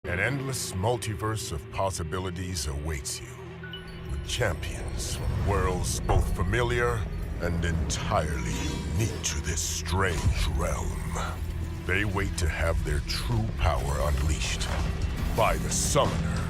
An endless multiverse of possibilities awaits you, with champions from worlds both familiar and entirely unique to this strange realm. They wait to have their true power unleashed by the Summoner.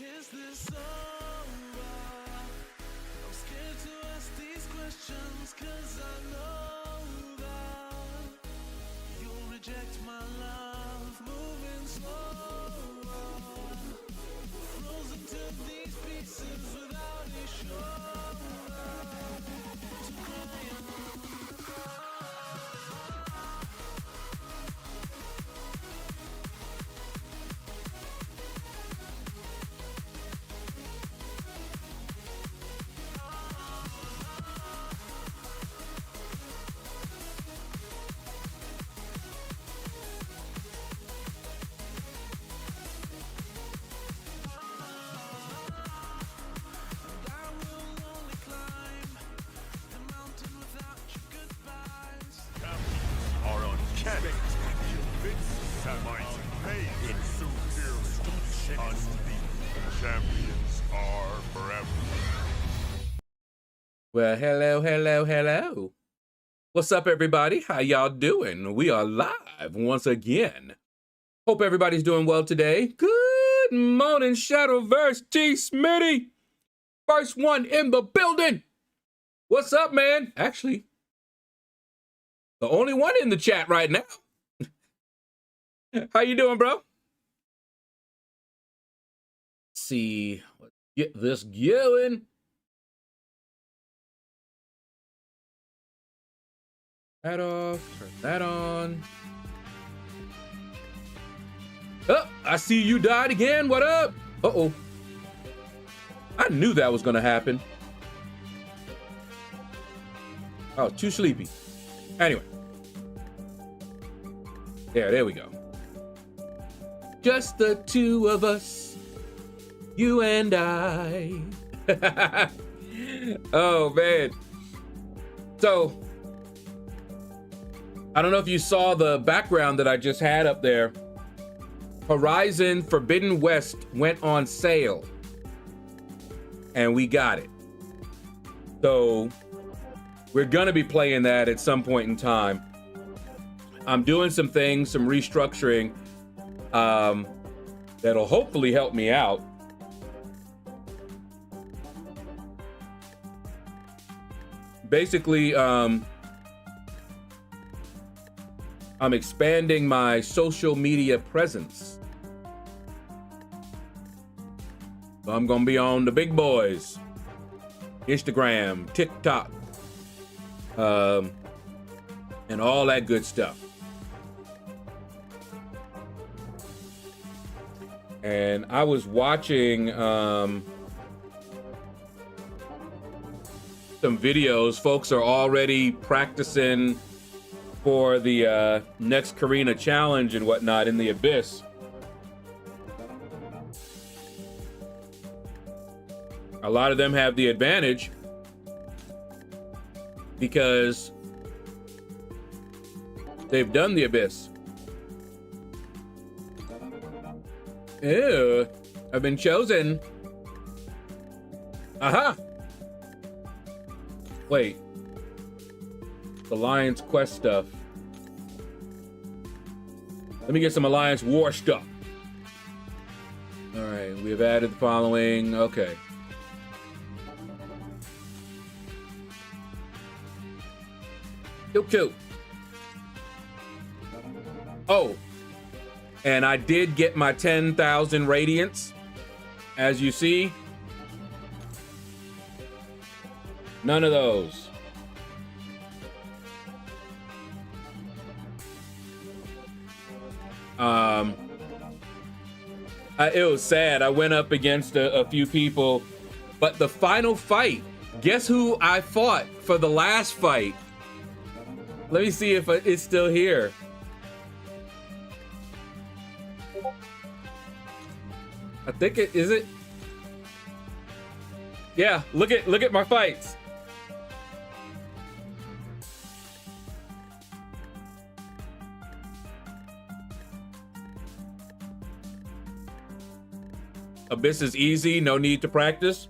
Is this over? I'm scared to ask these questions, 'cause I know that you'll reject my love, moving slower, frozen to these pieces without a shoulder to cry on. Champions are forever. Well, hello. What's up, everybody? How y'all doing? We are live once again. Hope everybody's doing well today. Good morning, Shadowverse. T. Smitty. First one in the building. What's up, man? Actually, the only one in the chat right now. How you doing, bro? Let's see. Let's get this going. That off, turn that on. Oh, I see you died again. What up? Uh-oh. I knew that was gonna happen. I was too sleepy. Anyway. There we go. Just the two of us, you and I. Oh, man. So, I don't know if you saw the background that I just had up there. Horizon Forbidden West went on sale. And we got it. So, we're gonna be playing that at some point in time. I'm doing some things, some restructuring, that'll hopefully help me out. Basically, I'm expanding my social media presence. So I'm gonna be on the big boys, Instagram, TikTok, and all that good stuff. And I was watching some videos. Folks are already practicing for the next Karina challenge and whatnot in the Abyss. A lot of them have the advantage because they've done the Abyss. Ew, I've been chosen. Aha! Wait. Alliance quest stuff. Let me get some Alliance war stuff. All right, we have added the following. Okay. Cute. Oh. And I did get my 10,000 radiance. As you see, none of those. It was sad. I went up against a few people, but the final fight, guess who I fought for the last fight? Let me see if it's still here. I think it is it. Yeah, look at my fights. Abyss is easy, no need to practice.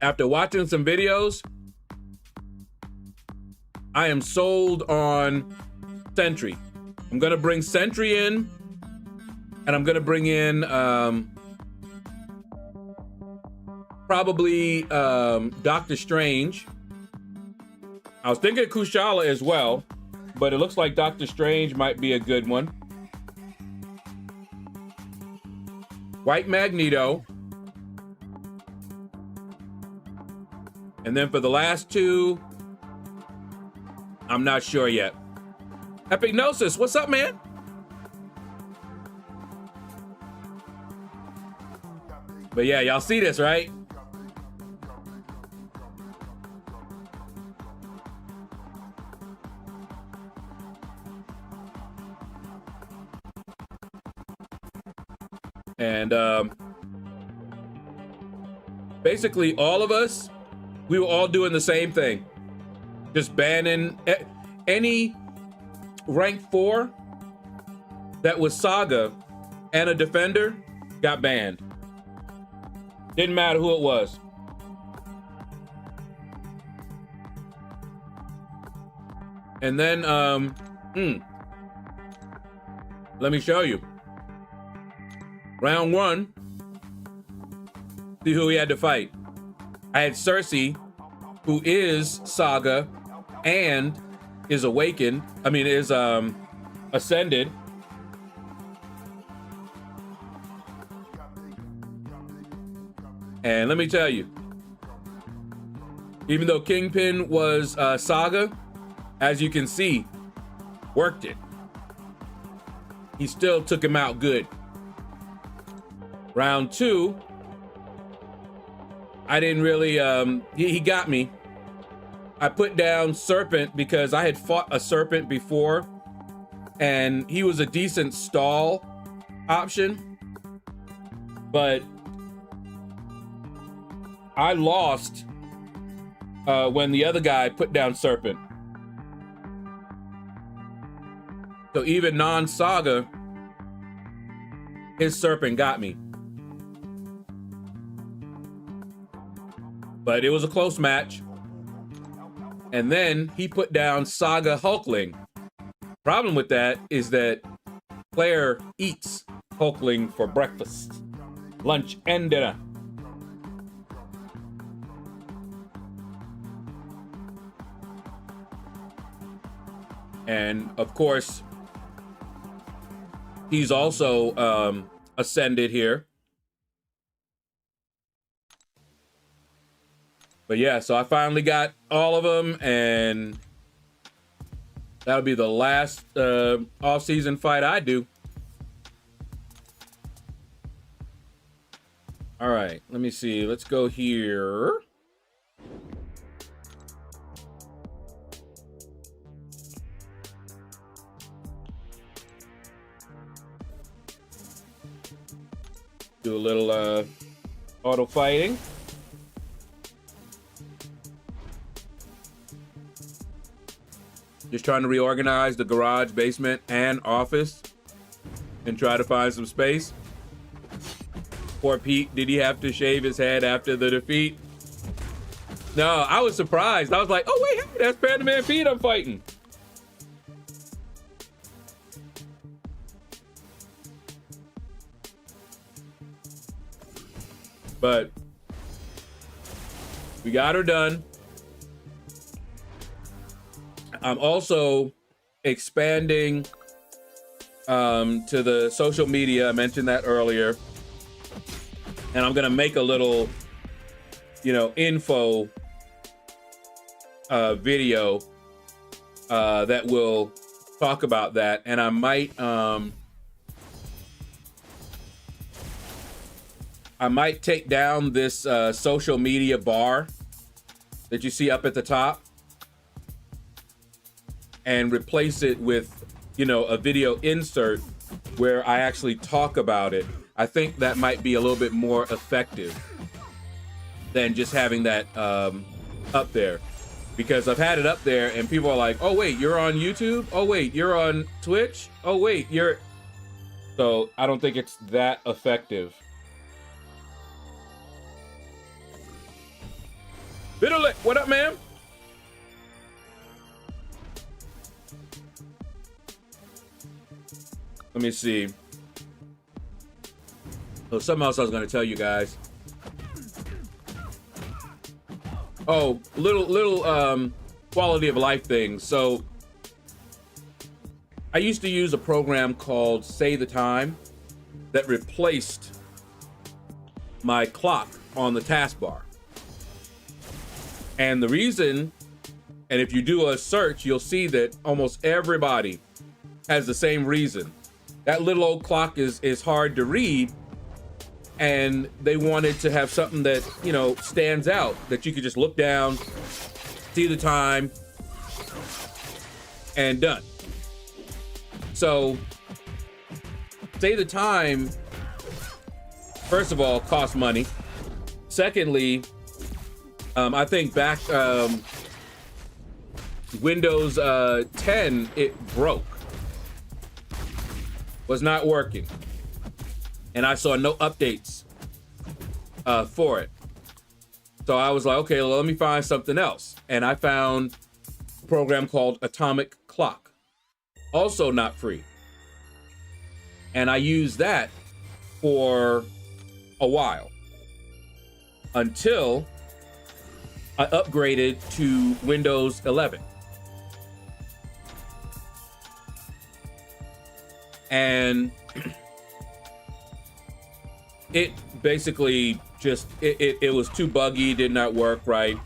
After watching some videos, I am sold on Sentry. I'm gonna bring Sentry in, and I'm gonna bring in probably Doctor Strange. I was thinking Kushala as well, but it looks like Doctor Strange might be a good one. White Magneto. And then for the last two, I'm not sure yet. Epignosis, what's up, man? But yeah, y'all see this, right? And basically all of us, we were all doing the same thing. Just banning any rank 4 that was Saga and a defender got banned. Didn't matter who it was. And then, let me show you. Round 1, see who we had to fight. I had Cersei, who is Saga and is awakened. I mean, is ascended. And let me tell you, even though Kingpin was Saga, as you can see, worked it. He still took him out good. Round 2, I didn't really, he got me. I put down Serpent because I had fought a Serpent before and he was a decent stall option, but I lost when the other guy put down Serpent. So even non-Saga, his Serpent got me. But it was a close match. And then he put down Saga Hulkling. Problem with that is that Claire eats Hulkling for breakfast, lunch, and dinner. And of course, he's also ascended here. But yeah, so I finally got all of them, and that'll be the last off-season fight I do. All right, let me see. Let's go here. Do a little auto fighting. Just trying to reorganize the garage, basement, and office and try to find some space. Poor Pete, did he have to shave his head after the defeat? No, I was surprised. I was like, oh wait, hey, that's Panda Man Pete I'm fighting. But we got her done. I'm also expanding to the social media. I mentioned that earlier. And I'm gonna make a little, you know, info video that will talk about that. And I might take down this social media bar that you see up at the top and replace it with, you know, a video insert where I actually talk about it. I think that might be a little bit more effective than just having that up there, because I've had it up there and people are like, oh wait, you're on YouTube? Oh wait, you're on Twitch? Oh wait, you're... So I don't think it's that effective. Biddle, what up, man? Let me see. Oh, something else I was going to tell you guys. Oh, little quality of life things. So I used to use a program called Say the Time that replaced my clock on the taskbar. And the reason, and if you do a search, you'll see that almost everybody has the same reason. That little old clock is hard to read, and they wanted to have something that, you know, stands out, that you could just look down, see the time, and done. So, Say the Time, first of all, costs money. Secondly, I think back Windows 10, it broke. Was not working. And I saw no updates for it. So I was like, okay, well, let me find something else. And I found a program called Atomic Clock. Also not free. And I used that for a while. Until I upgraded to Windows 11. And it basically just, it was too buggy, did not work right.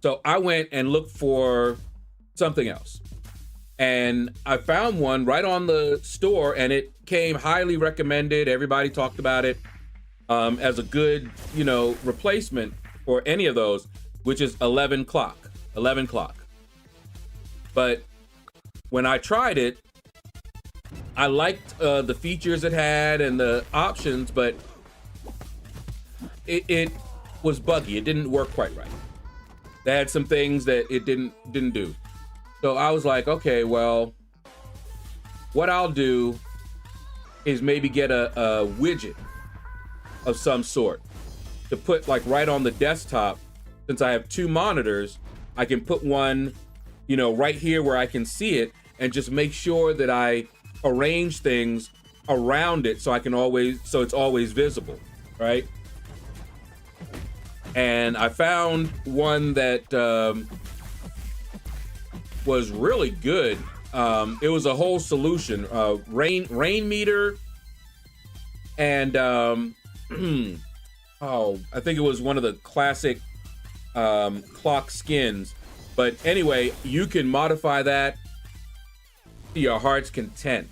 So I went and looked for something else. And I found one right on the store, and it came highly recommended. Everybody talked about it as a good, you know, replacement for any of those, which is 11 clock. But when I tried it, I liked the features it had and the options, but it was buggy. It didn't work quite right. They had some things that it didn't do. So I was like, okay, well, what I'll do is maybe get a widget of some sort to put like right on the desktop. Since I have two monitors, I can put one, you know, right here where I can see it, and just make sure that I arrange things around it so I can always, so it's always visible, right? And I found one that was really good. It was a whole solution, rain meter, and oh, I think it was one of the classic clock skins. But anyway, you can modify that to your heart's content.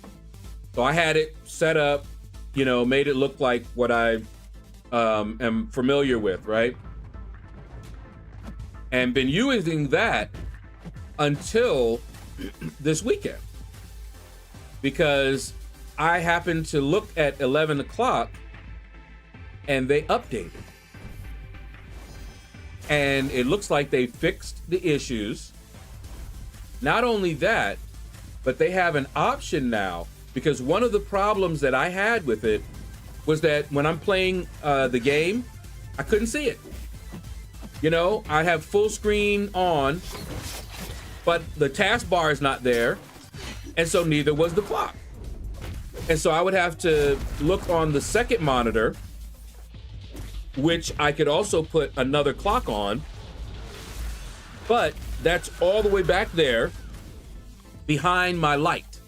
So I had it set up, you know, made it look like what I am familiar with, right? And been using that until this weekend, because I happened to look at 11 o'clock and they updated. And it looks like they fixed the issues. Not only that, but they have an option now, because one of the problems that I had with it was that when I'm playing the game, I couldn't see it. You know, I have full screen on, but the taskbar is not there, and so neither was the clock. And so I would have to look on the second monitor, which I could also put another clock on, but that's all the way back there behind my light.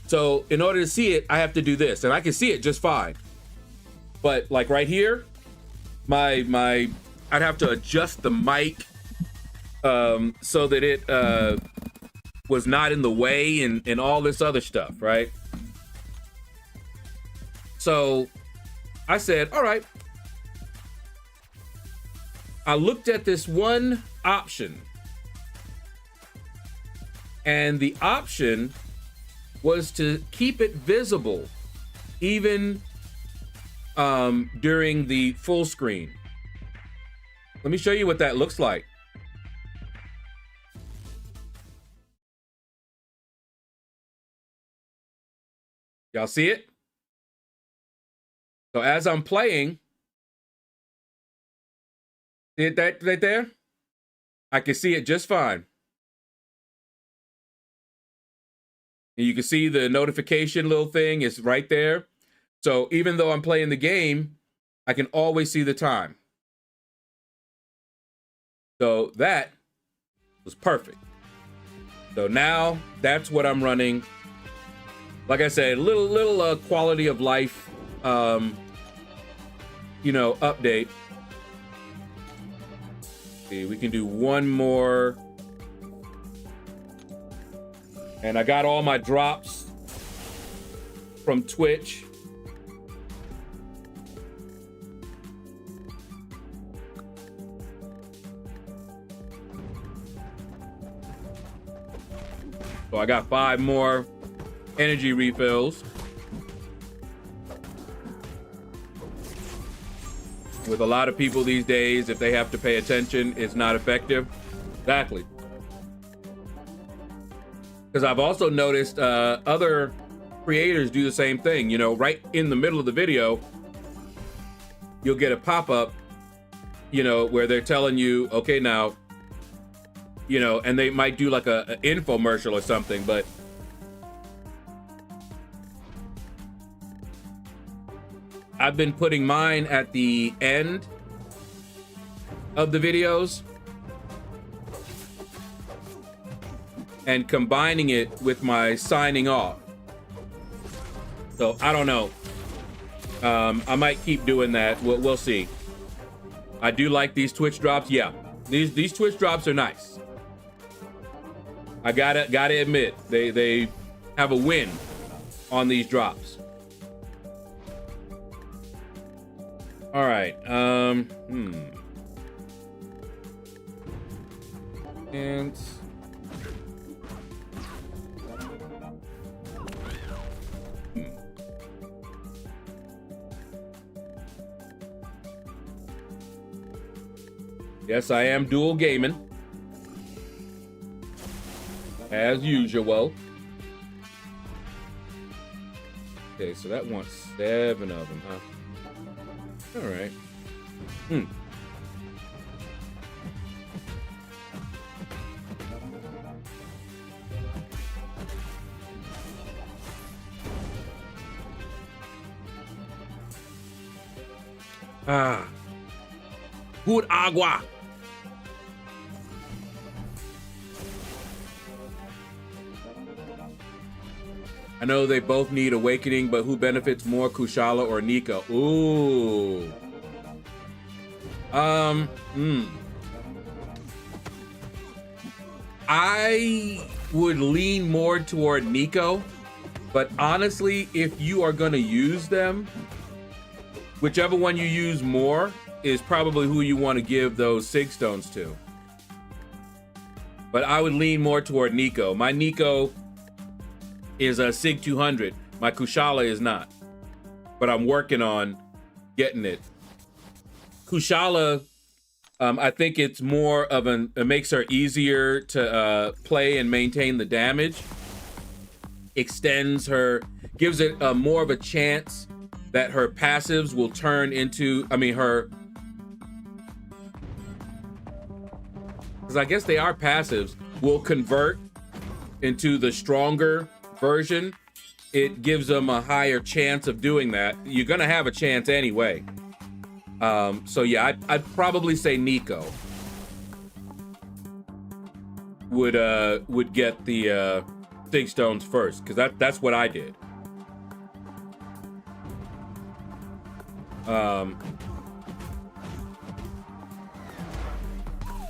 So in order to see it, I have to do this, and I can see it just fine. But like right here, I'd have to adjust the mic so that it was not in the way and all this other stuff, right? So I said, all right. I looked at this one option, and the option was to keep it visible even during the full screen. Let me show you what that looks like. Y'all see it? So as I'm playing, see it that right there? I can see it just fine. And you can see the notification little thing is right there. So even though I'm playing the game, I can always see the time. So that was perfect. So now that's what I'm running. Like I said, little quality of life, update. See, we can do one more. And I got all my drops from Twitch. So I got 5 more energy refills. With a lot of people these days, if they have to pay attention, it's not effective. Exactly. Because I've also noticed other creators do the same thing. You know, right in the middle of the video, you'll get a pop-up, where they're telling you, okay, now, and they might do like an infomercial or something, but I've been putting mine at the end of the videos and combining it with my signing off. So I don't know. I might keep doing that. We'll see. I do like these Twitch drops. Yeah, these Twitch drops are nice. I gotta admit, they have a win on these drops. All right. And yes, I am dual gaming as usual. Okay, so that wants 7 of them, huh? All right. Good agua. I know they both need awakening, but who benefits more, Kushala or Nika? Ooh. I would lean more toward Nico, but honestly, if you are gonna use them, whichever one you use more is probably who you want to give those Sig Stones to. But I would lean more toward Nico. My Nico is a Sig 200. My Kushala is not. But I'm working on getting it. Kushala, I think it's more of it makes her easier to play and maintain the damage. Extends her, gives it more of a chance that her passives will turn into, because I guess they are passives, will convert into the stronger version. It gives them a higher chance of doing that. You're gonna have a chance anyway. So yeah, I'd probably say Nico. would get the Sig Stones first, because that's what I did.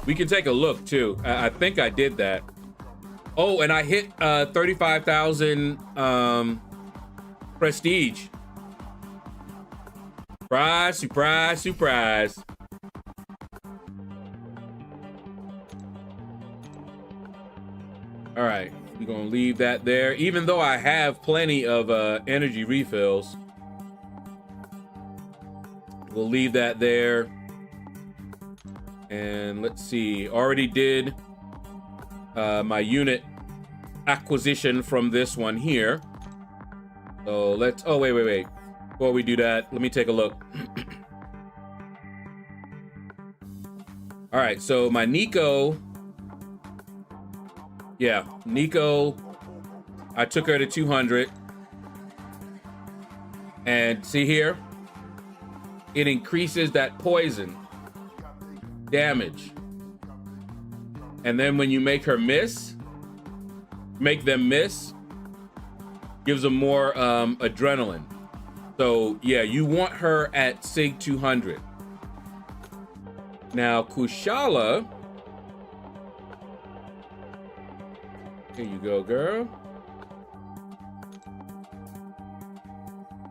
We can take a look too. I think I did that. Oh, and I hit 35,000 prestige. Surprise, surprise, surprise. All right, we're gonna leave that there. Even though I have plenty of energy refills, we'll leave that there. And let's see, already did my unit acquisition from this one here. So let's, oh, wait. Before we do that, let me take a look. All right, so my Nico, yeah, Nico, I took her to 200. And see here, it increases that poison damage. And then when you make her miss, make them miss, gives them more adrenaline. So yeah, you want her at Sig 200. Now Kushala, here you go, girl.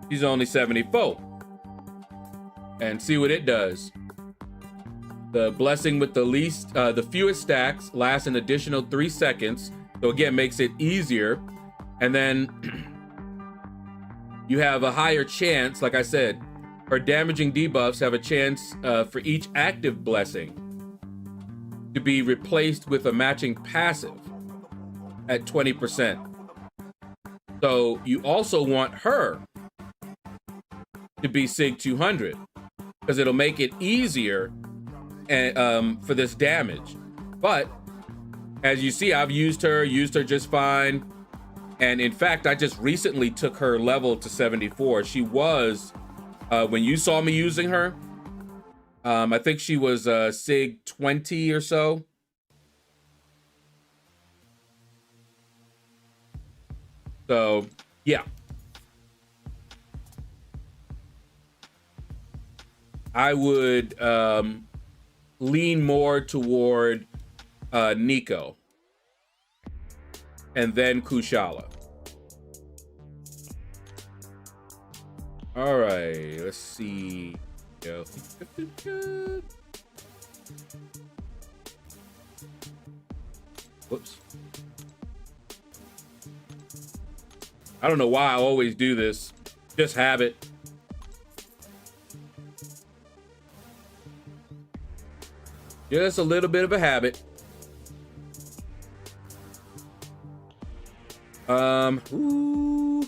She's only 74. And see what it does. The blessing with the fewest stacks lasts an additional 3 seconds. So again, makes it easier. And then you have a higher chance, like I said, her damaging debuffs have a chance for each active blessing to be replaced with a matching passive at 20%. So you also want her to be Sig 200 because it'll make it easier and for this damage. But as you see, I've used her just fine. And in fact, I just recently took her level to 74. She was, when you saw me using her, I think she was Sig 20 or so. So, yeah. I would lean more toward Nico. And then Kushala. All right, let's see. Whoops. I don't know why I always do this. Just habit. Just a little bit of a habit. Ooh.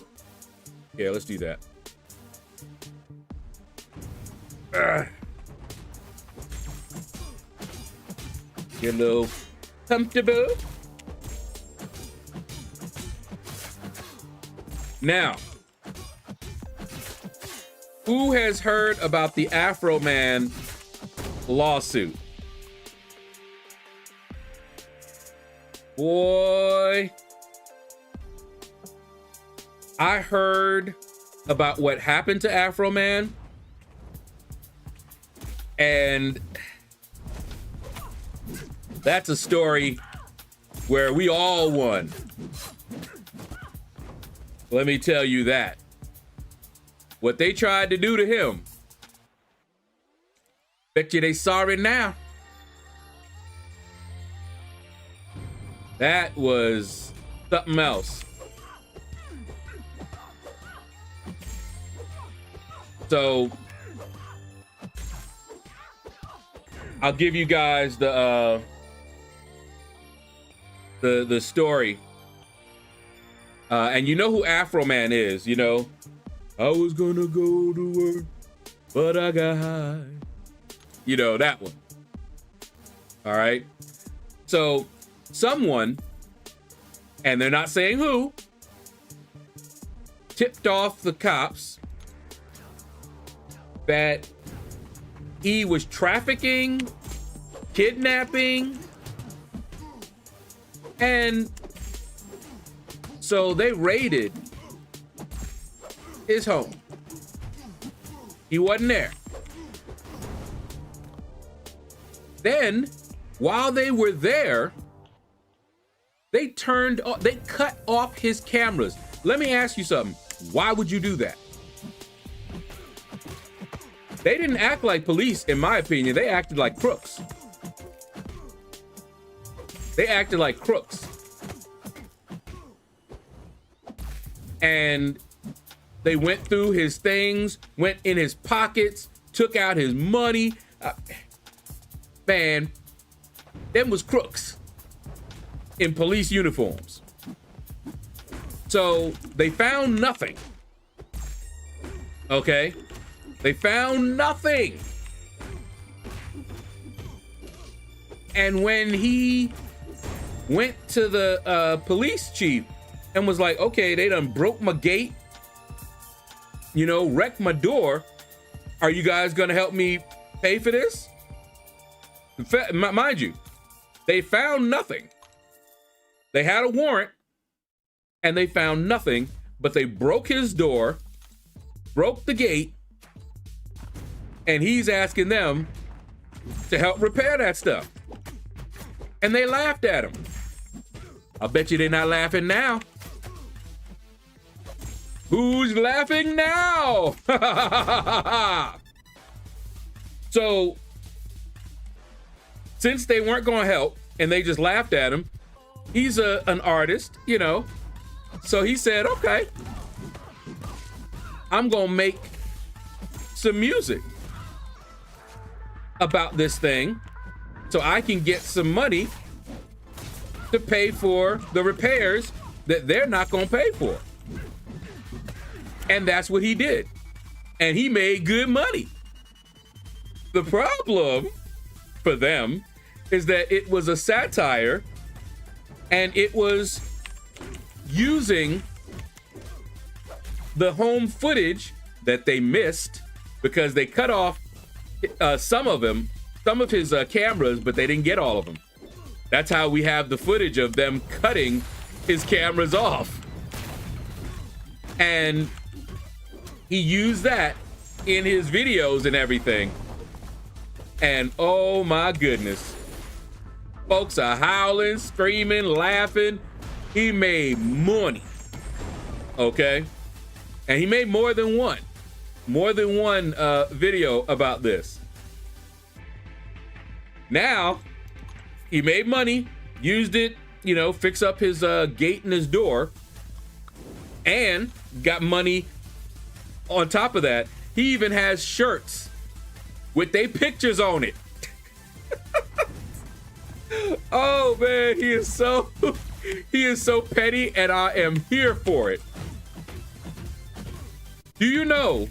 Yeah, let's do that. Get a little comfortable. Now, who has heard about the Afro Man lawsuit? Boy, I heard about what happened to Afro Man, and that's a story where we all won. Let me tell you that. What they tried to do to him, bet you they sorry now. That was something else. So I'll give you guys the story. And you know who Afro Man is, you know? I was gonna go to work, but I got high. You know, that one. All right. So someone, and they're not saying who, tipped off the cops that he was trafficking, kidnapping, And so they raided his home. He wasn't there. Then, while they were there, they cut off his cameras. Let me ask you something. Why would you do that? They didn't act like police, in my opinion. They acted like crooks. They acted like crooks. And they went through his things, went in his pockets, took out his money. Man, them was crooks in police uniforms. So they found nothing. Okay? They found nothing. And when he went to the police chief and was like, okay, they done broke my gate, you know, wrecked my door. Are you guys gonna help me pay for this? Mind you, they found nothing. They had a warrant and they found nothing, but they broke his door, broke the gate, and he's asking them to help repair that stuff. And they laughed at him. I bet you they're not laughing now. Who's laughing now? So, since they weren't going to help and they just laughed at him, he's an artist, you know. So he said, okay, I'm going to make some music about this thing so I can get some money to pay for the repairs that they're not going to pay for. And that's what he did. And he made good money. The problem for them is that it was a satire and it was using the home footage that they missed because they cut off some of his cameras, but they didn't get all of them. That's how we have the footage of them cutting his cameras off. And he used that in his videos and everything. And oh my goodness. Folks are howling, screaming, laughing. He made money. Okay? And he made more than one video about this. Now, he made money, used it, you know, fix up his gate and his door, and got money on top of that. He even has shirts with their pictures on it. Oh man, he is so petty, and I am here for it. Do you know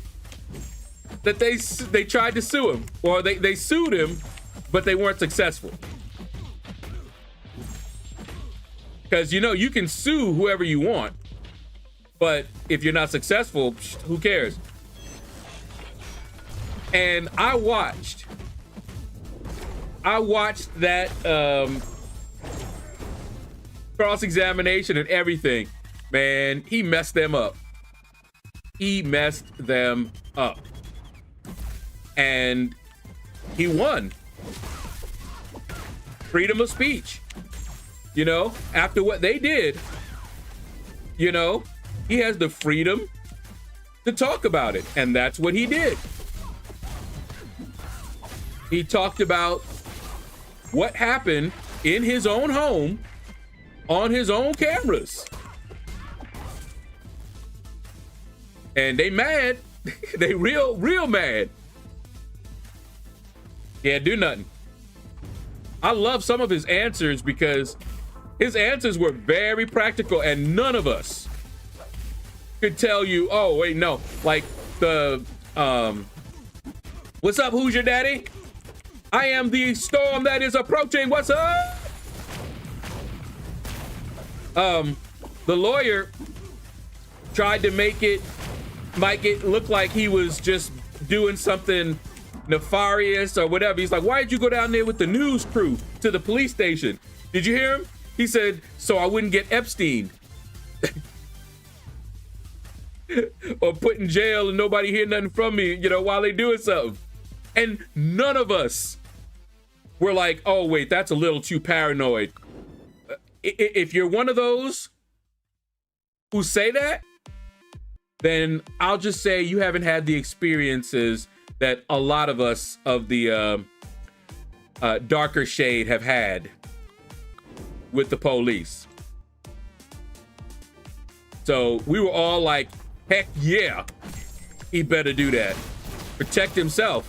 that they tried to sue him, or they sued him, but they weren't successful? Because, you know, you can sue whoever you want, but if you're not successful, who cares? And I watched that cross-examination and everything. Man, he messed them up. He messed them up. And he won. Freedom of speech. You know, after what they did, you know, he has the freedom to talk about it. And that's what he did. He talked about what happened in his own home on his own cameras. And they mad. They real mad. Can't do nothing. I love some of his answers because his answers were very practical, and none of us could tell you, oh, wait, no. Like the, what's up, who's your daddy? I am the storm that is approaching. What's up? The lawyer tried to make it look like he was just doing something nefarious or whatever. He's like, why did you go down there with the news crew to the police station? Did you hear him? He said, so I wouldn't get Epstein. Or put in jail and nobody hear nothing from me, you know, while they doing something. And none of us were like, oh, wait, that's a little too paranoid. If you're one of those who say that, then I'll just say you haven't had the experiences that a lot of us of the darker shade have had with the police. So we were all like, heck yeah, he better do that. Protect himself.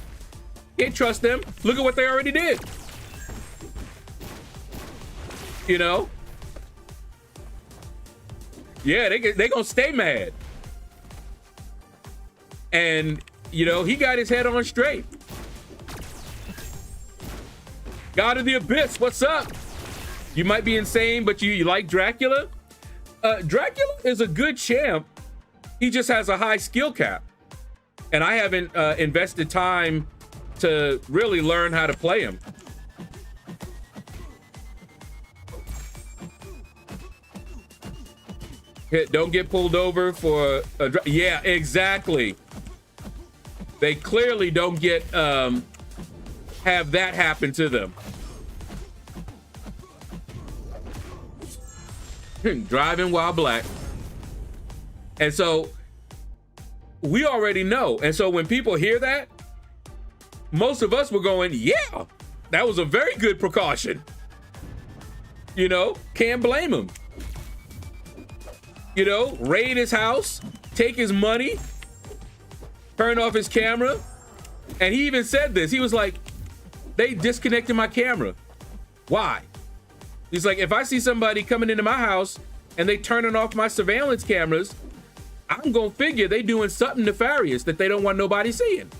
Can't trust them. Look at what they already did. You know? Yeah, they gonna stay mad. And, you know, he got his head on straight. God of the Abyss, what's up? You might be insane, but you like Dracula? Dracula is a good champ. He just has a high skill cap. And I haven't invested time to really learn how to play him. Don't get pulled over for yeah, exactly. They clearly don't get have that happen to them. Driving while black. And so we already know. And so when people hear that, most of us were going, yeah, that was a very good precaution. You know, can't blame him. You know, raid his house, take his money, turn off his camera. And he even said this. He was like, they disconnected my camera. Why? He's like, if I see somebody coming into my house and they turning off my surveillance cameras, I'm gonna figure they doing something nefarious that they don't want nobody seeing.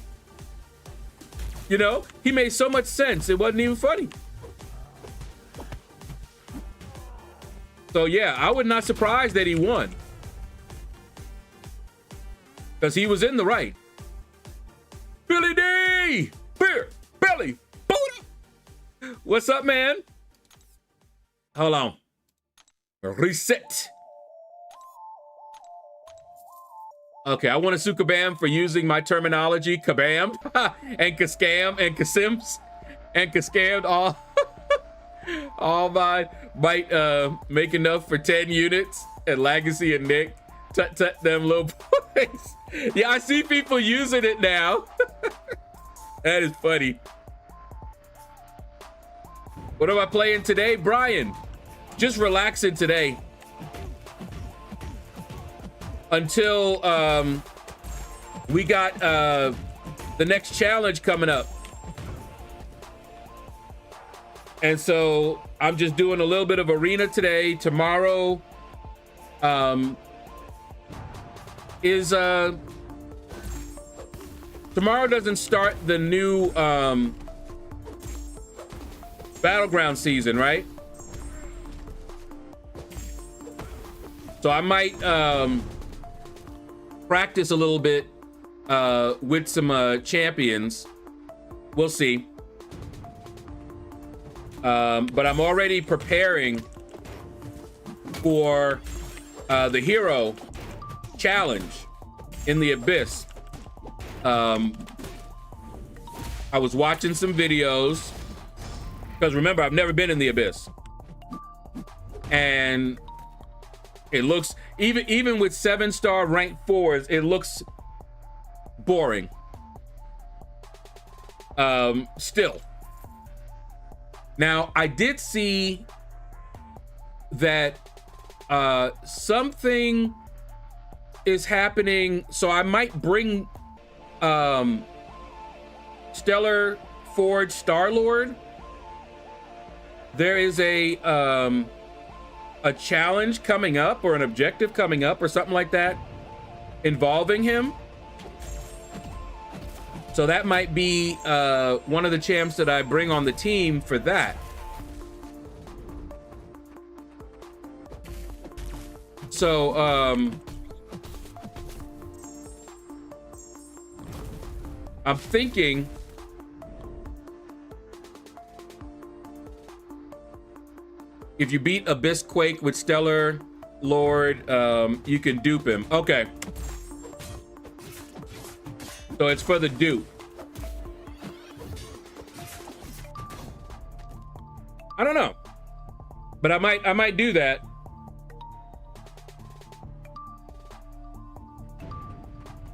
You know, he made so much sense, it wasn't even funny. So yeah, I was not surprised that he won. Because he was in the right. Billy D! Beer! Belly! Buddha! What's up, man? Hold on. Reset. Okay, I want to sue Kabam for using my terminology, Kabam, and Kaskam, and Kasims, and Kaskam, all might make enough for 10 units, and Legacy and Nick, tut them little boys. Yeah, I see people using it now. That is funny. What am I playing today, Brian? Just relaxing today. Until we got the next challenge coming up. And so I'm just doing a little bit of arena today. Tomorrow tomorrow doesn't start the new Battleground season, right? So I might practice a little bit with some champions. We'll see. But I'm already preparing for the hero challenge in the Abyss. I was watching some videos because remember, I've never been in the Abyss. And it looks, even with 7-star rank 4s, it looks boring. Still. Now, I did see that something is happening, so I might bring Stellar Forge Star-Lord. There is a challenge coming up, or an objective coming up, or something like that, involving him. So that might be one of the champs that I bring on the team for that. So I'm thinking If you beat Abyss Quake with Stellar Lord, you can dupe him. Okay. So it's for the dupe. I don't know. But I might do that.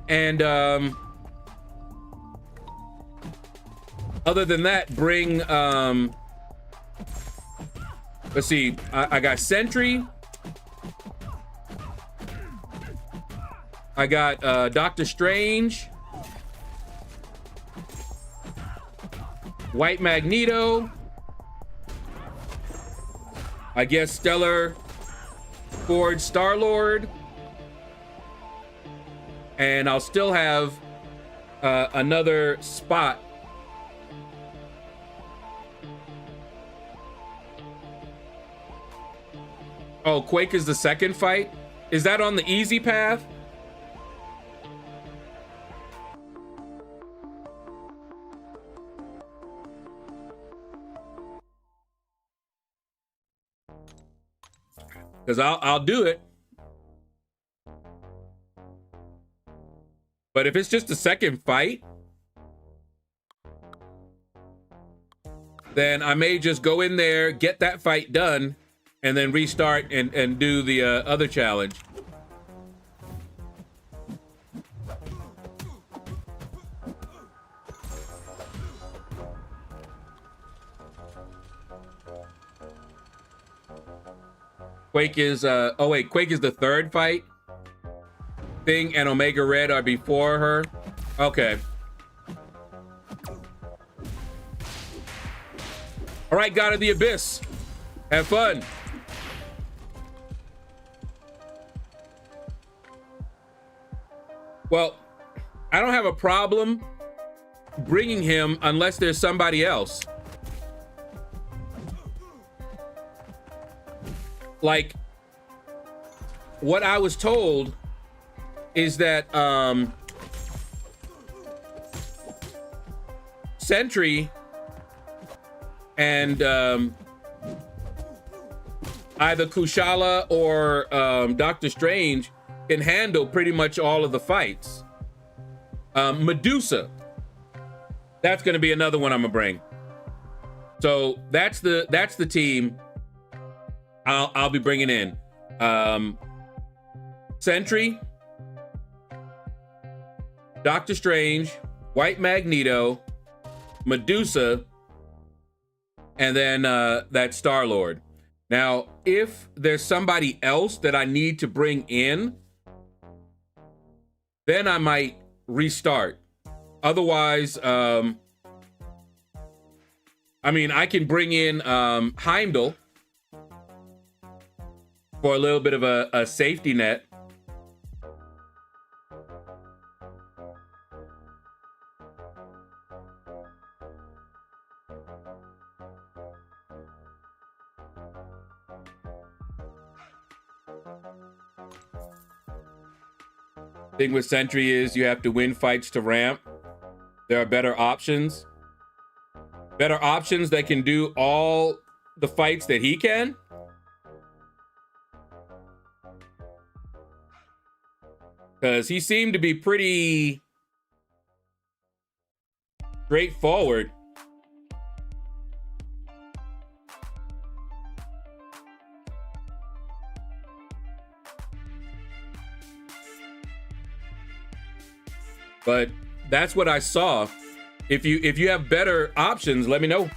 And other than that, bring let's see, I got Sentry. I got Doctor Strange. White Magneto. I guess Stellar Forge Star-Lord. And I'll still have another spot. Oh, Quake is the second fight? Is that on the easy path? Because I'll do it. But if it's just a second fight, then I may just go in there, get that fight done, and then restart and do the other challenge. Quake is, oh wait, Quake is the third fight? Thing and Omega Red are before her? Okay. All right, God of the Abyss. Have fun. Well, I don't have a problem bringing him unless there's somebody else. Like, what I was told is that Sentry and either Kushala or Doctor Strange can handle pretty much all of the fights. Medusa, that's gonna be another one I'm gonna bring. So that's the team I'll be bringing in. Sentry, Doctor Strange, White Magneto, Medusa, and then that Star-Lord. Now, if there's somebody else that I need to bring in, then I might restart. Otherwise, I mean, I can bring in Heimdall for a little bit of a safety net. Thing with Sentry is you have to win fights to ramp. There are better options. Better options that can do all the fights that he can. Because he seemed to be pretty straightforward. But that's what I saw. If you have better options, let me know.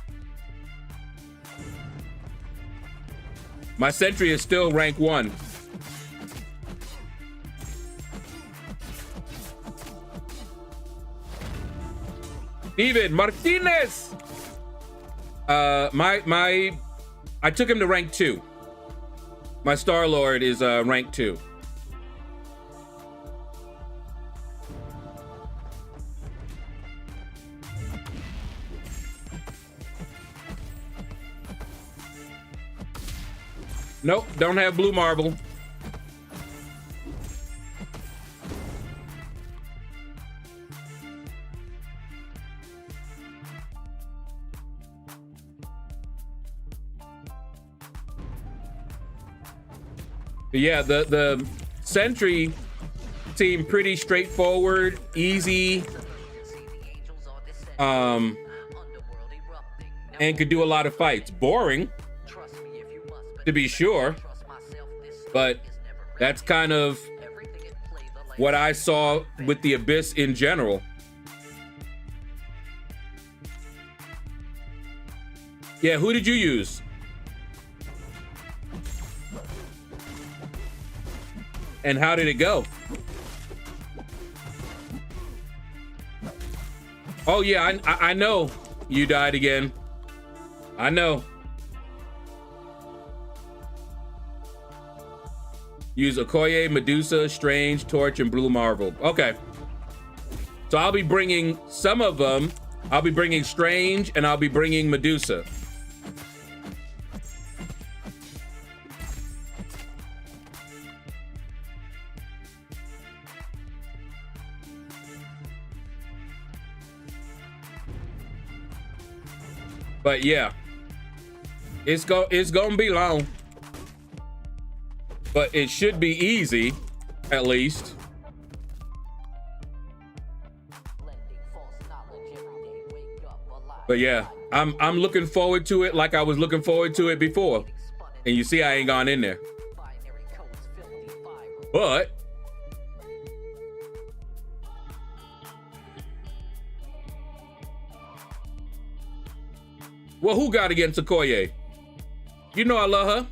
My Sentry is still rank 1. Steven Martinez. I took him to rank 2. My Star-Lord is rank 2. Nope, don't have blue marble. But yeah, the Sentry seemed pretty straightforward, easy, and could do a lot of fights. Boring, to be sure, but that's kind of what I saw with the Abyss in general. Yeah, who did you use? And how did it go? Oh yeah, I know you died again. I know. Use Okoye, Medusa, Strange, Torch, and Blue Marvel. Okay. So I'll be bringing some of them. I'll be bringing Strange, and I'll be bringing Medusa. But yeah, it's gonna be long, but it should be easy, at least. But yeah, I'm looking forward to it like I was looking forward to it before, and you see I ain't gone in there. But well, who got against Okoye? You know I love her.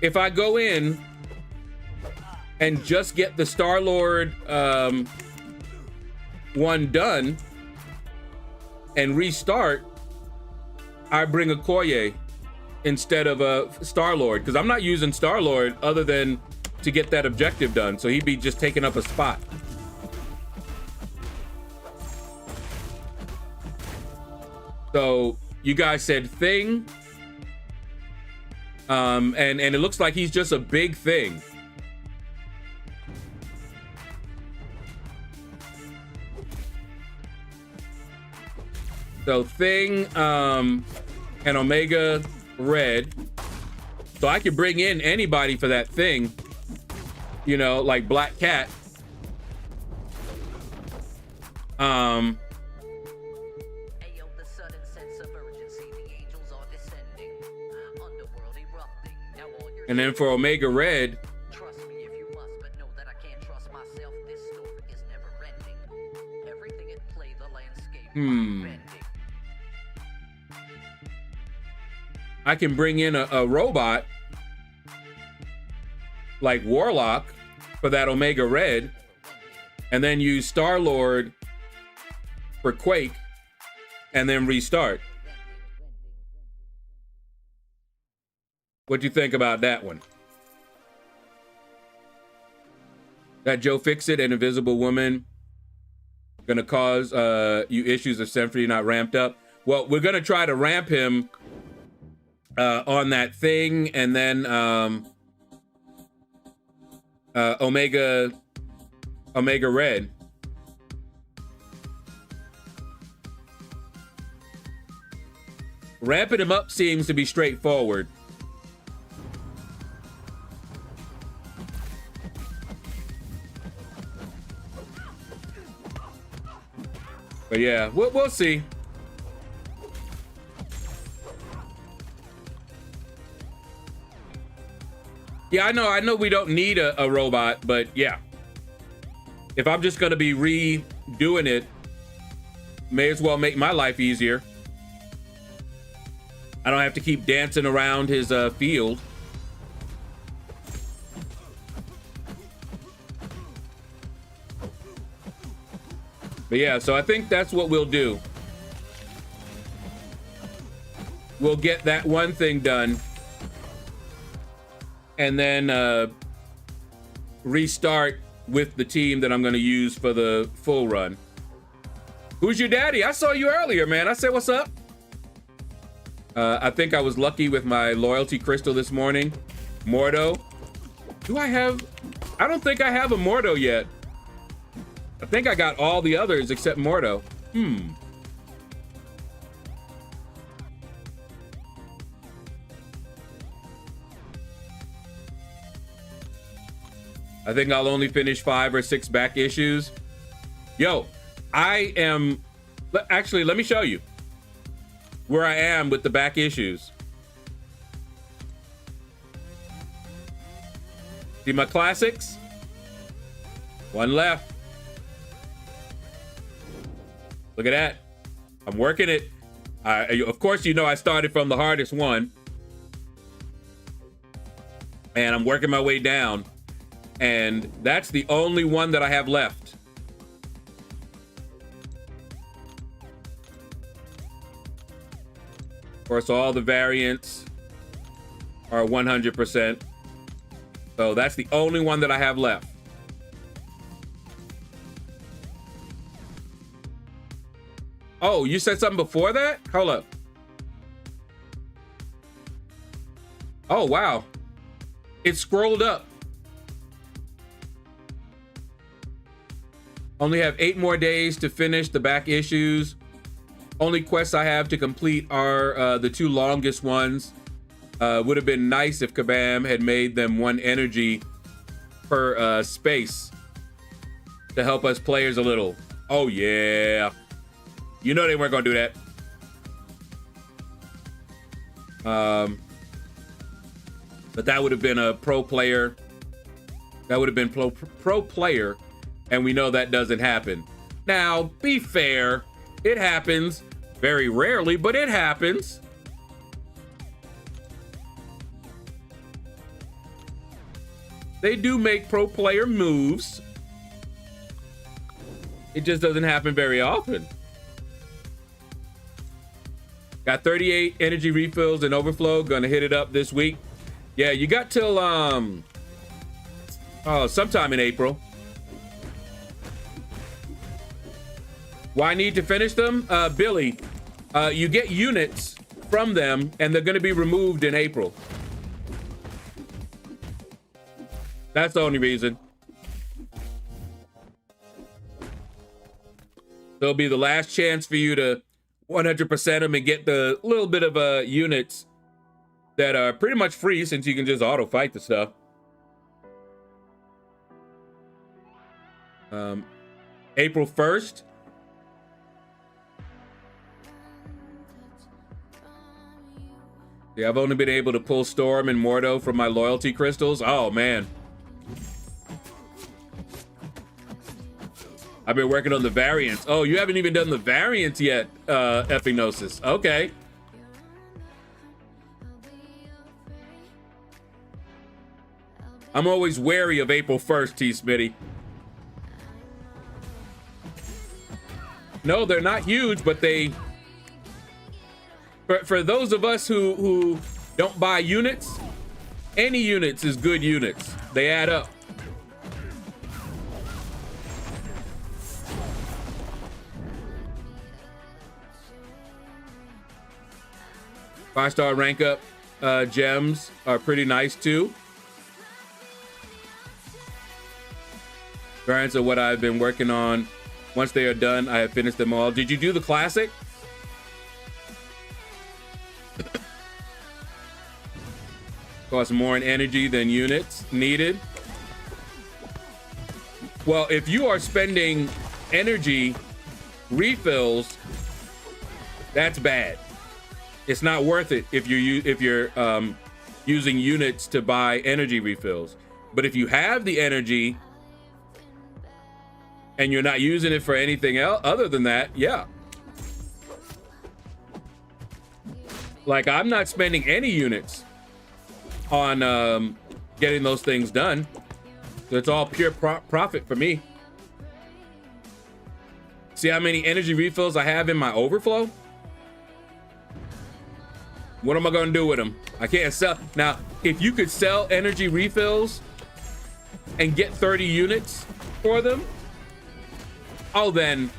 If I go in and just get the Star-Lord one done and restart, I bring Okoye instead of a Star-Lord, because I'm not using Star-Lord other than to get that objective done, so he'd be just taking up a spot. So you guys said Thing, and it looks like he's just a big thing. So Thing, and Omega Red, so I could bring in anybody for that Thing, you know, like Black Cat. And then for Omega Red, trust me if you must, but know that I can't trust myself. This story is never ending. Everything at play, the landscape. I can bring in a robot like Warlock for that Omega Red, and then use Star-Lord for Quake, and then restart. What'd you think about that one? That Joe Fixit and Invisible Woman gonna cause you issues of Symphony not ramped up? Well, we're gonna try to ramp him on that Thing, and then Omega Red. Ramping him up seems to be straightforward. But yeah, we'll see. Yeah, I know we don't need a robot, but yeah. If I'm just gonna be redoing it, may as well make my life easier. I don't have to keep dancing around his field. But yeah, so I think that's what we'll do. We'll get that one thing done, and then restart with the team that I'm going to use for the full run. Who's your daddy? I saw you earlier, man. I said, what's up? I think I was lucky with my loyalty crystal this morning. Mordo. Do I have I don't think I have a Mordo yet. I think I got all the others except Mordo. I think I'll only finish 5 or 6 back issues. Yo, I am... Actually, let me show you where I am with the back issues. See my classics? 1 left. Look at that. I'm working it. Of course, you know I started from the hardest one. And I'm working my way down. And that's the only one that I have left. Of course, all the variants are 100%. So that's the only one that I have left. Oh, you said something before that? Hold up. Oh, wow. It scrolled up. Only have 8 more days to finish the back issues. Only quests I have to complete are the 2 longest ones. Would have been nice if Kabam had made them 1 energy per space to help us players a little. Oh, yeah. You know they weren't going to do that. But that would have been a pro player. That would have been pro player. And we know that doesn't happen. Now, be fair. It happens very rarely, but it happens. They do make pro player moves. It just doesn't happen very often. Got 38 energy refills and overflow. Gonna hit it up this week. Yeah, you got till sometime in April. Why need to finish them? Billy, you get units from them and they're gonna be removed in April. That's the only reason. There'll be the last chance for you to 100% them and get the little bit of units that are pretty much free since you can just auto fight the stuff. April 1st. Yeah, I've only been able to pull Storm and Mordo from my loyalty crystals. Oh, man. I've been working on the variants. Oh, you haven't even done the variants yet, Epinosis. Okay. I'm always wary of April 1st, T-Smitty. No, they're not huge, but they... For those of us who don't buy units, any units is good units. They add up. Five-star rank up gems are pretty nice too. Variants of what I've been working on. Once they are done, I have finished them all. Did you do the classic? Costs more in energy than units needed. Well, if you are spending energy refills, that's bad. It's not worth it if you're using units to buy energy refills. But if you have the energy and you're not using it for anything else other than that, yeah. Like, I'm not spending any units on getting those things done. So it's all pure profit for me. See how many energy refills I have in my overflow? What am I gonna do with them? I can't sell. Now, if you could sell energy refills and get 30 units for them, oh, then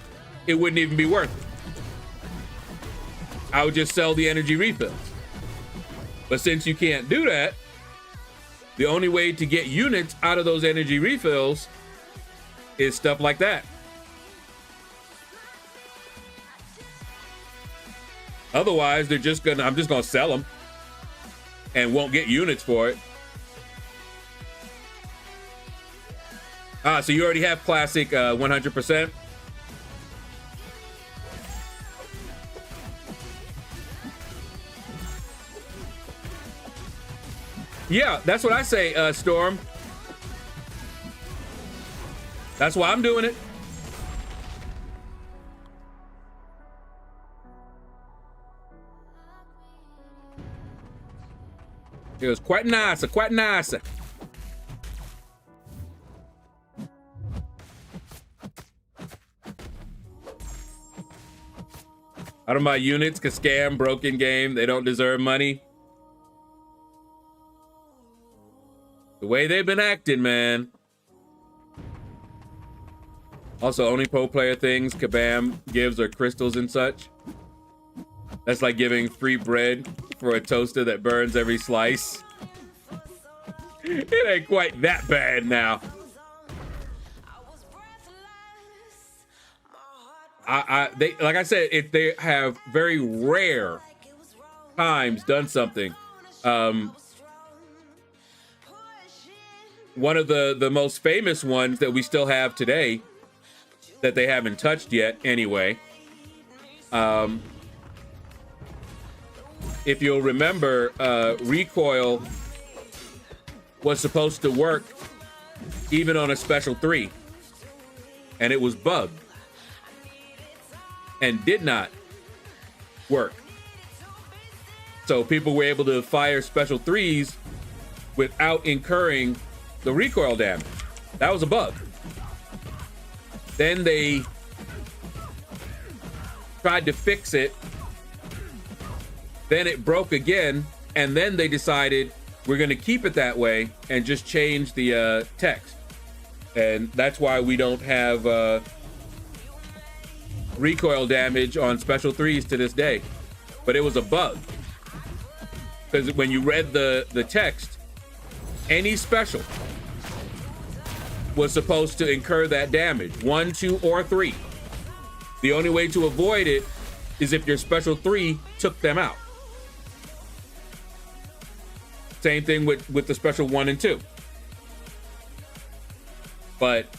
it wouldn't even be worth it. I would just sell the energy refills. But since you can't do that, the only way to get units out of those energy refills is stuff like that. Otherwise, I'm just gonna sell them and won't get units for it. Ah, so you already have classic 100%. Yeah, that's what I say, Storm. That's why I'm doing it. It was quite nice, quite nice. Out of my units can scam, broken game. They don't deserve money. The way they've been acting, man. Also, only pro player things Kabam gives are crystals and such. That's like giving free bread for a toaster that burns every slice. It ain't quite that bad now. They, like I said, if they have very rare times done something. One of the most famous ones that we still have today that they haven't touched yet anyway. If you'll remember, recoil was supposed to work even on a special 3, and it was bugged and did not work. So people were able to fire special 3s without incurring the recoil damage. That was a bug. Then they tried to fix it. Then it broke again, and then they decided we're going to keep it that way and just change the text. And that's why we don't have recoil damage on special 3s to this day. But it was a bug. Because when you read the text, any special was supposed to incur that damage, 1, 2, or 3. The only way to avoid it is if your special 3 took them out. Same thing with the special 1 and 2. But,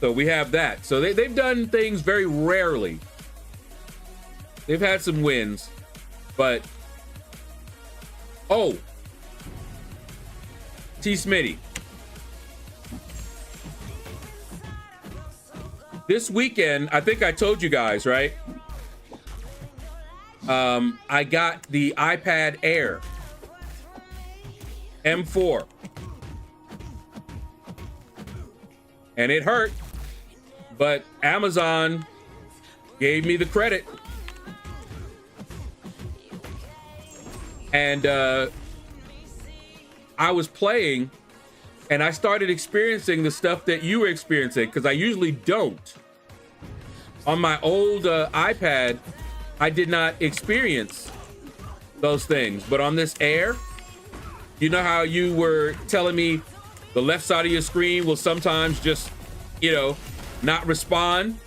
so we have that. So they've done things very rarely. They've had some wins, but, oh, T. Smitty. This weekend, I think I told you guys, right? I got the iPad Air M4. And it hurt, but Amazon gave me the credit. And I was playing, and I started experiencing the stuff that you were experiencing, because I usually don't. On my old iPad, I did not experience those things. But on this Air, you know how you were telling me the left side of your screen will sometimes just, you know, not respond?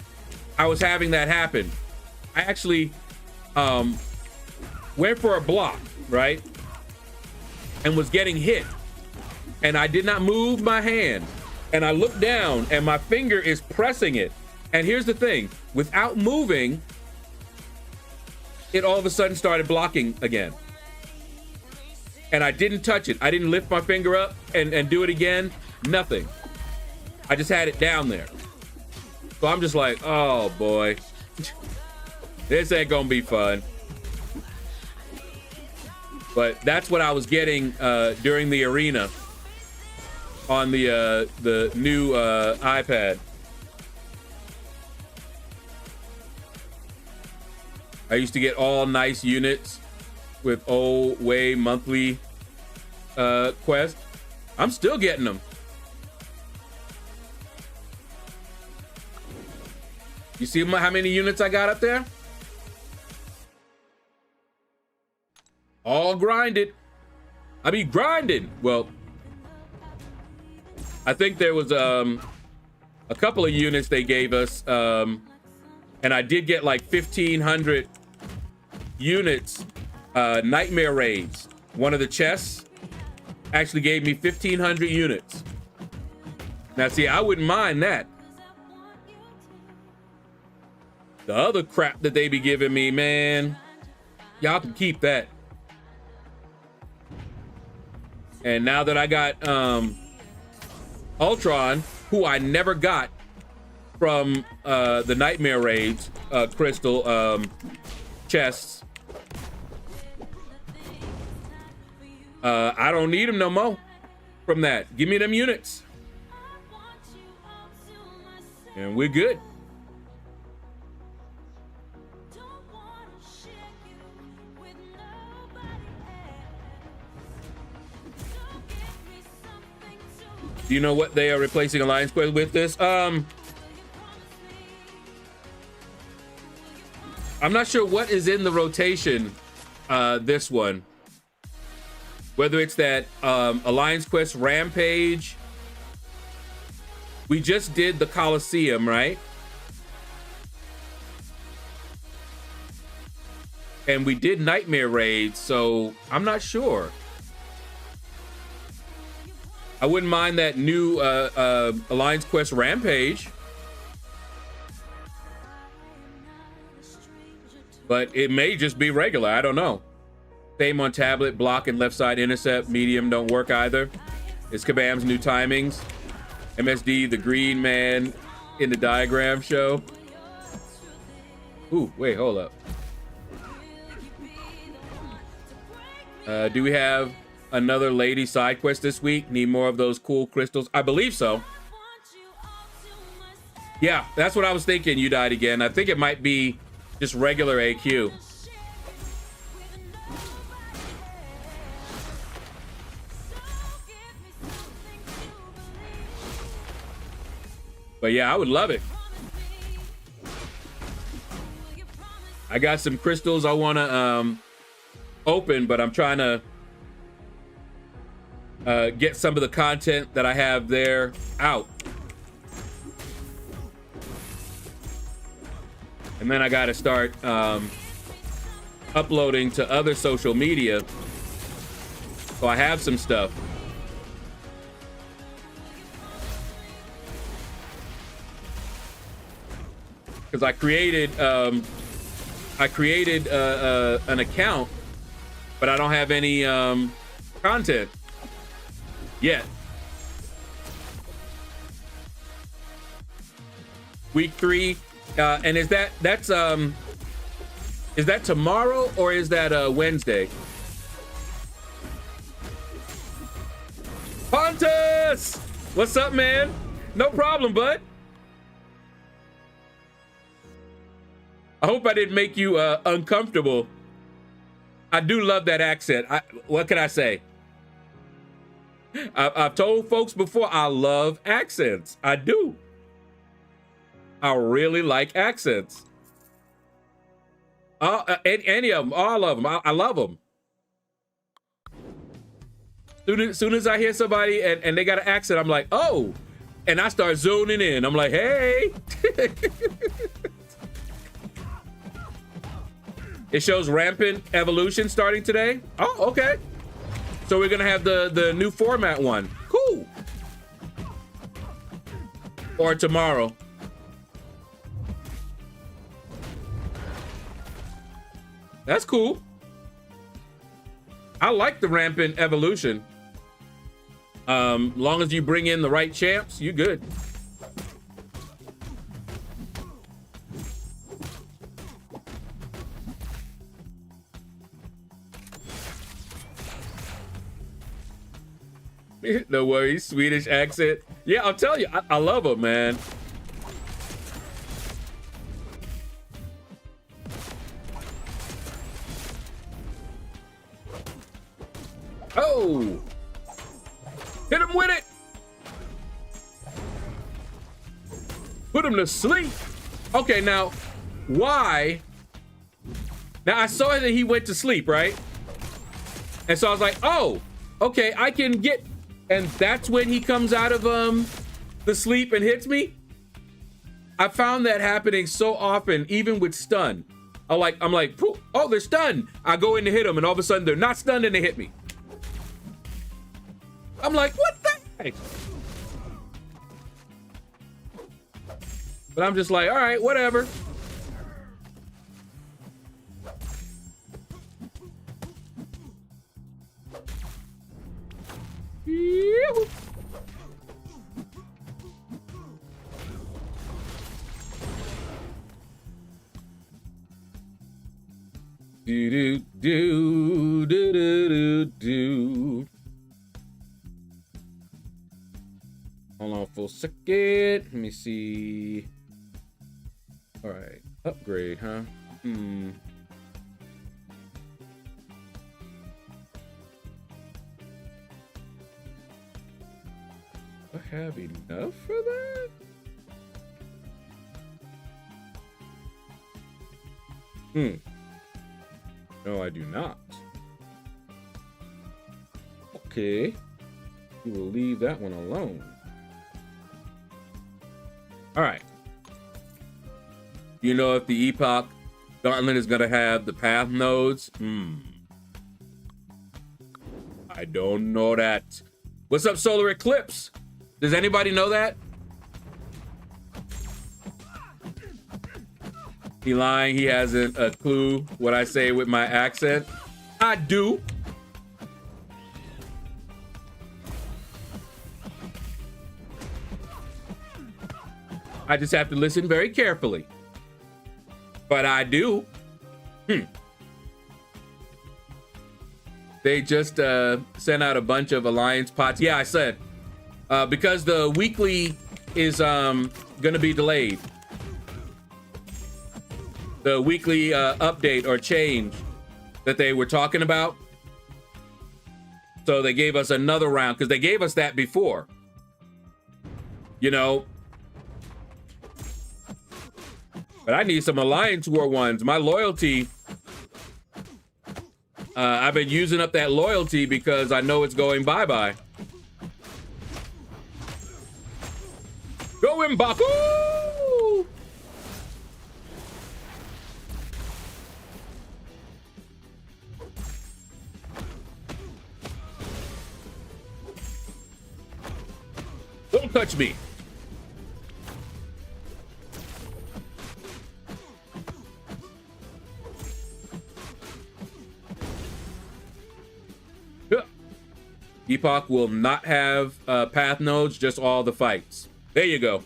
I was having that happen. I actually went for a block, right? And was getting hit. And I did not move my hand. And I looked down and my finger is pressing it. And here's the thing, without moving, it all of a sudden started blocking again. And I didn't touch it. I didn't lift my finger up and do it again. Nothing. I just had it down there. So I'm just like, oh boy, this ain't gonna be fun. But that's what I was getting during the arena on the new iPad. I used to get all nice units with old way monthly quest. I'm still getting them. You see how many units I got up there? All grinded. I be grinding. Well, I think there was a couple of units they gave us, and I did get like 1,500 units, nightmare raids. One of the chests actually gave me 1,500 units. Now, see, I wouldn't mind that. The other crap that they be giving me, man, y'all can keep that. And now that I got Ultron, who I never got from the Nightmare Raids crystal chests, I don't need them no more from that. Give me them units. And we're good. Do you know what they are replacing Alliance Quest with this? I'm not sure what is in the rotation, this one. Whether it's that Alliance Quest Rampage. We just did the Coliseum, right? And we did Nightmare Raids, so I'm not sure. I wouldn't mind that new Alliance Quest Rampage. But it may just be regular, I don't know. Same on tablet, block and left side intercept, medium don't work either. It's Kabam's new timings. MSD, the green man in the diagram show. Ooh, wait, hold up. Do we have another lady side quest this week? Need more of those cool crystals? I believe so. Yeah, that's what I was thinking. You died again. I think it might be just regular AQ. But yeah, I would love it. I got some crystals I want to open, but I'm trying to get some of the content that I have there out. And then I got to start uploading to other social media. So I have some stuff. Because I created an account, but I don't have any content yet. Week 3, and is that tomorrow or is that Wednesday? Pontus, what's up, man? No problem, bud. I hope I didn't make you uncomfortable. I do love that accent. What can I say? I've told folks before, I love accents. I do. I really like accents. Any of them, all of them. I love them. Soon as I hear somebody and they got an accent, I'm like, oh. And I start zoning in. I'm like, hey. It shows Rampant Evolution starting today. Oh, okay. So we're gonna have the new format one. Cool. Or tomorrow. That's cool. I like the Rampant Evolution. Long as you bring in the right champs, you good. No worries, Swedish accent. Yeah, I'll tell you, I love them, man. Oh! Hit him with it! Put him to sleep. Okay, now, why? Now, I saw that he went to sleep, right? And so I was like, oh, okay, I can get and that's when he comes out of the sleep and hits me. I found that happening so often, even with stun. I'm like, oh, they're stunned. I go in to hit them, and all of a sudden they're not stunned and they hit me. I'm like, what the heck? But I'm just like, all right, whatever. Yoo-hoo. Do do do do do do. Hold on for a second. Let me see. All right, upgrade, huh? I have enough for that? No, I do not. Okay. We will leave that one alone. All right. You know if the Epoch Gauntlet is going to have the path nodes? I don't know that. What's up, Solar Eclipse? Does anybody know that? He lying, he hasn't a clue what I say with my accent. I do. I just have to listen very carefully. But I do. They just sent out a bunch of Alliance pots. Yeah, I said, because the weekly is gonna be delayed. The weekly update or change that they were talking about. So they gave us another round because they gave us that before. You know. But I need some Alliance War ones. My loyalty, I've been using up that loyalty because I know it's going bye-bye. Going Baku! Don't touch me. Epoch will not have path nodes, just all the fights. There you go.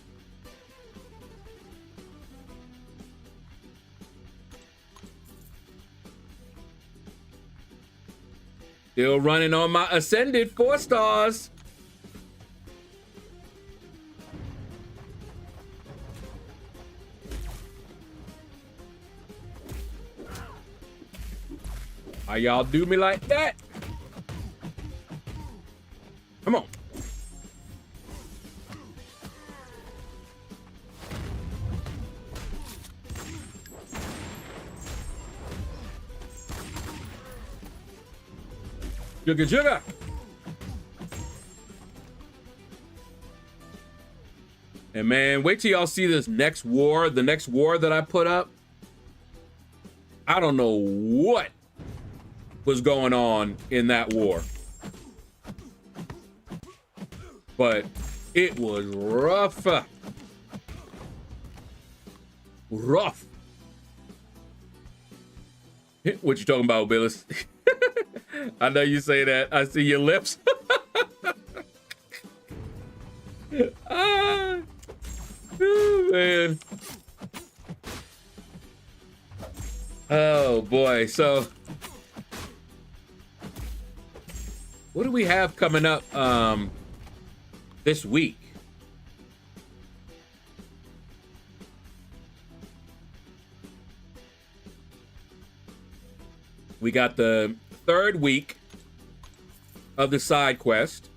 Still running on my Ascended 4 stars. Why y'all do me like that? Come on. Sugar, sugar. And man, wait till y'all see this next war, the next war that I put up. I don't know what was going on in that war. But it was rough. Rough. What you talking about, Billis? I know you say that. I see your lips. Oh, man. Oh, boy. So, what do we have coming up this week? We got the third week of the side quest.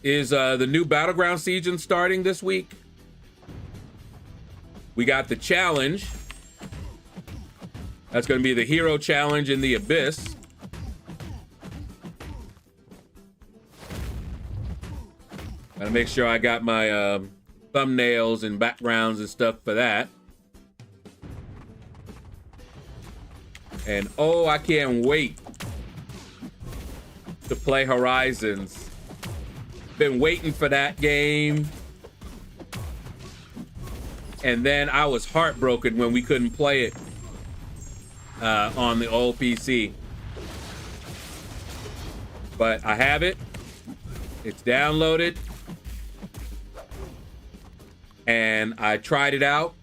Is the new Battleground season starting this week? We got the challenge. That's going to be the hero challenge in the Abyss. Gotta make sure I got my thumbnails and backgrounds and stuff for that. And oh, I can't wait to play Horizons. Been waiting for that game. And then I was heartbroken when we couldn't play it on the old PC. But I have it. It's downloaded. And I tried it out.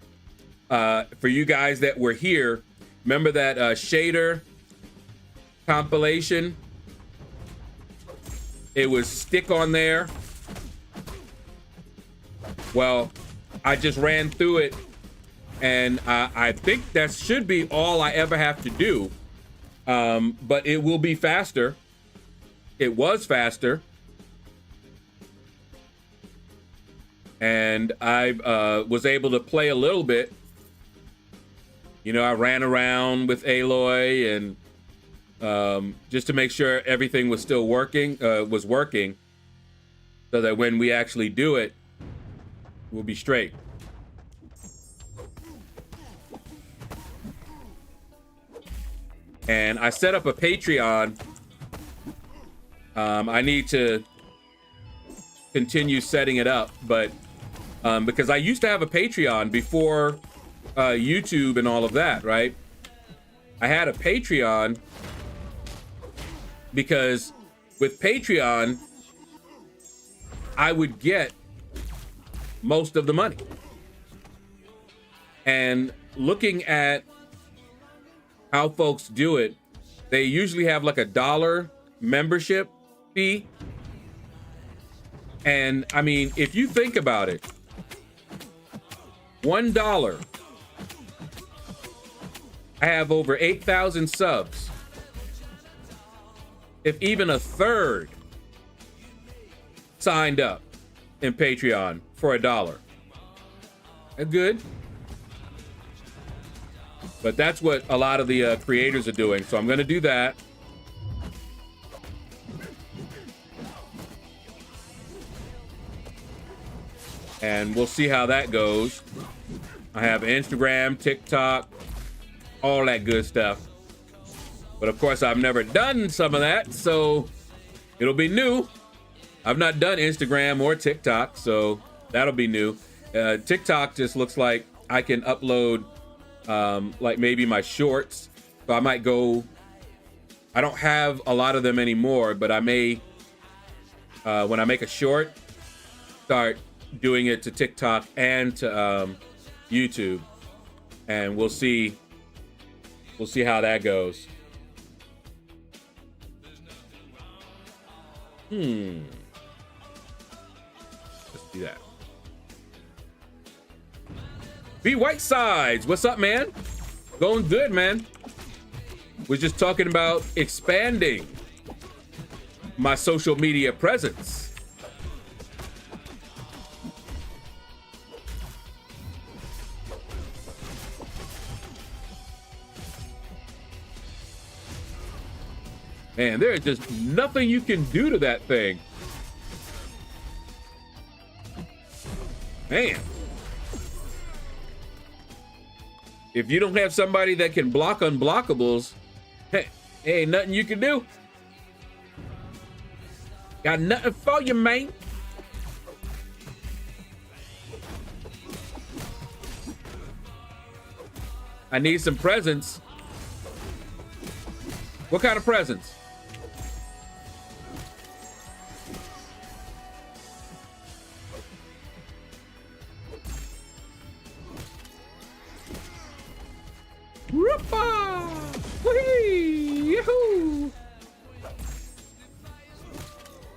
For you guys that were here, remember that shader compilation? It was stick on there. Well, I just ran through it, and I think that should be all I ever have to do. But it will be faster. It was faster. And I was able to play a little bit. You know, I ran around with Aloy and just to make sure everything was still working, so that when we actually do it, we'll be straight. And I set up a Patreon. I need to continue setting it up, but because I used to have a Patreon before YouTube and all of that, right? I had a Patreon because with Patreon, I would get most of the money. And looking at how folks do it, they usually have like $1 membership fee. And I mean, if you think about it, $1, I have over 8,000 subs. If even a third signed up in Patreon for $1, that's good. But that's what a lot of the creators are doing. So I'm going to do that. And we'll see how that goes. I have Instagram, TikTok, all that good stuff. But of course, I've never done some of that, so it'll be new. I've not done Instagram or TikTok, so that'll be new. TikTok just looks like I can upload like maybe my shorts. So I might go, I don't have a lot of them anymore, but I may, when I make a short, start doing it to TikTok and to YouTube, and we'll see how that goes. Let's do that. B Whitesides, what's up, man? Going good, man. We're just talking about expanding my social media presence. Man, there is just nothing you can do to that thing. Man. If you don't have somebody that can block unblockables, hey, ain't nothing you can do. Got nothing for you, man. I need some presents. What kind of presents?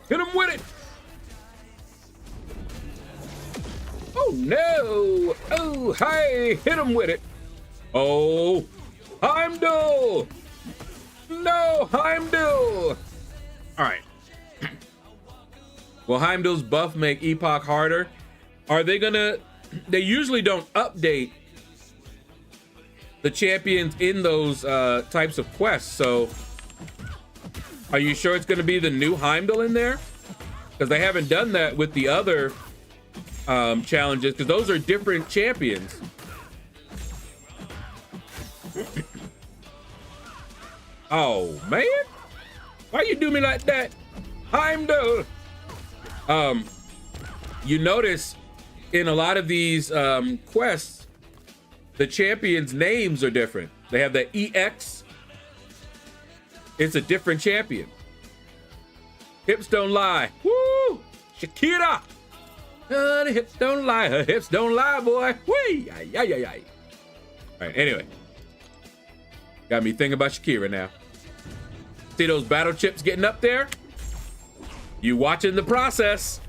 Hit him with it. Oh no. Oh, hey, hit him with it. Oh, Heimdall. No, Heimdall. All right. Will Heimdall's buff make Epoch harder? Are they gonna, they usually don't update the champions in those types of quests, so are you sure it's gonna be the new Heimdall in there? because they haven't done that with the other challenges, because those are different champions. Oh man, why you do me like that? I'm the you notice in a lot of these quests, the champions' names are different. They have the EX. It's a different champion. Hips don't lie. Woo! Shakira. The hips don't lie. Her hips don't lie, boy. Whee! Ay, ay, ay, ay. All right, anyway. Got me thinking about Shakira now. See those battle chips getting up there? You watching the process.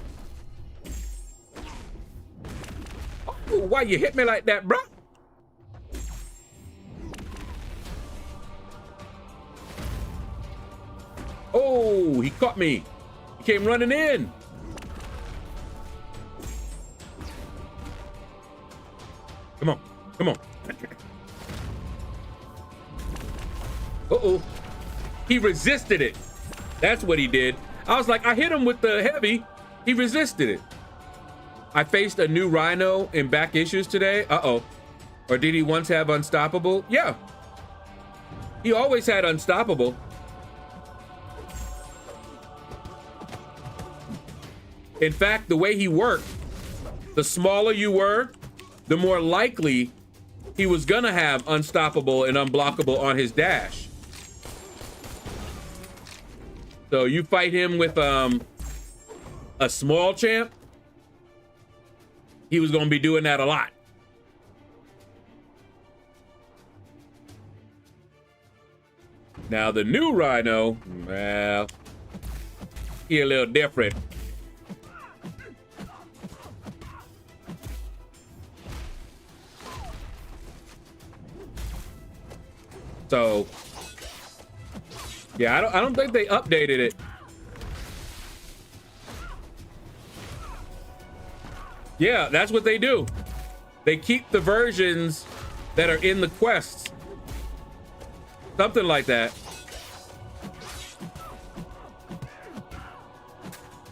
Oh, why you hit me like that, bro? Oh, he caught me. He came running in. Come on, come on. Uh-oh. He resisted it. That's what he did. I was like, I hit him with the heavy. He resisted it. I faced a new Rhino in back issues today. Uh-oh. Or did he once have Unstoppable? Yeah. He always had Unstoppable. In fact, the way he worked, the smaller you were, the more likely he was gonna have Unstoppable and Unblockable on his dash. So you fight him with a small champ, he was gonna be doing that a lot. Now the new Rhino, well, he a little different. So, yeah, I don't think they updated it. Yeah, that's what they do. They keep the versions that are in the quests. Something like that.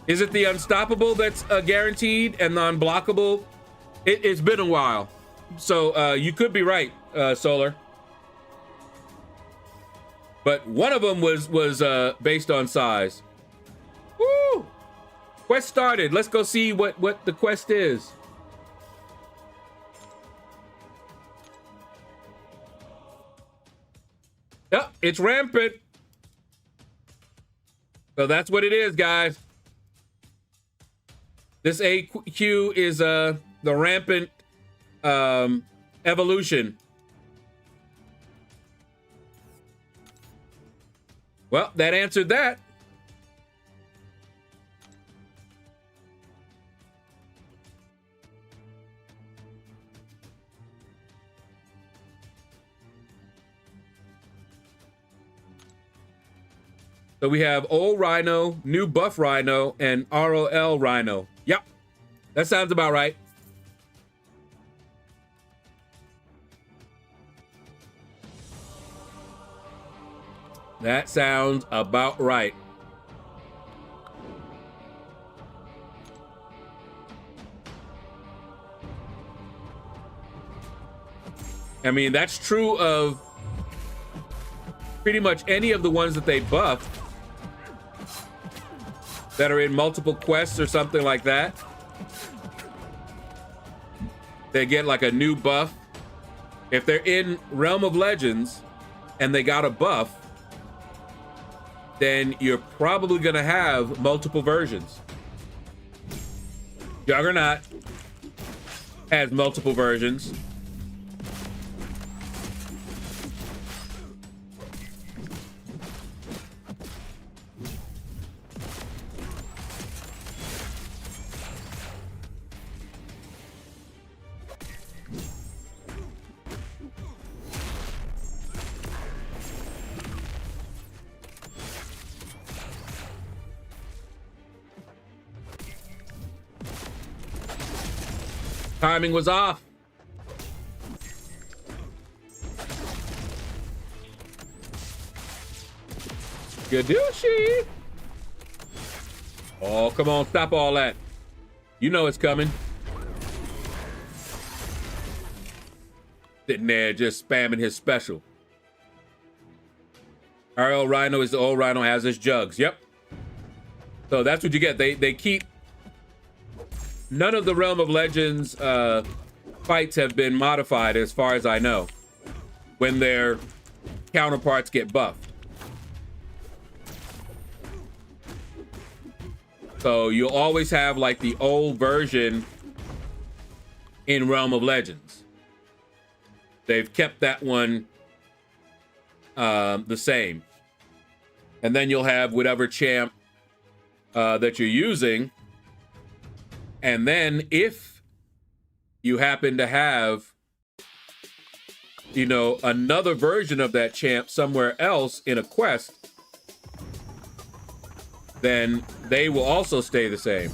Is it the Unstoppable that's guaranteed and the Unblockable? It's been a while. So you could be right, Solar. But one of them was based on size. Woo! Quest started. Let's go see what the quest is. Yep, it's rampant. So that's what it is, guys. This AQ is the rampant evolution. Well, that answered that. So we have old Rhino, new buff Rhino, and ROL Rhino. Yep, that sounds about right. That sounds about right. I mean, that's true of pretty much any of the ones that they buffed that are in multiple quests or something like that. They get like a new buff. If they're in Realm of Legends and they got a buff, then you're probably gonna have multiple versions. Juggernaut has multiple versions. Timing was off. Gadooshi. Oh, come on, stop all that. You know it's coming. Sitting there just spamming his special. Our old Rhino is the old Rhino has his jugs. Yep. So that's what you get. They keep... None of the Realm of Legends fights have been modified as far as I know when their counterparts get buffed. So you'll always have like the old version in Realm of Legends. They've kept that one the same. And then you'll have whatever champ that you're using. And then if you happen to have, you know, another version of that champ somewhere else in a quest, then they will also stay the same.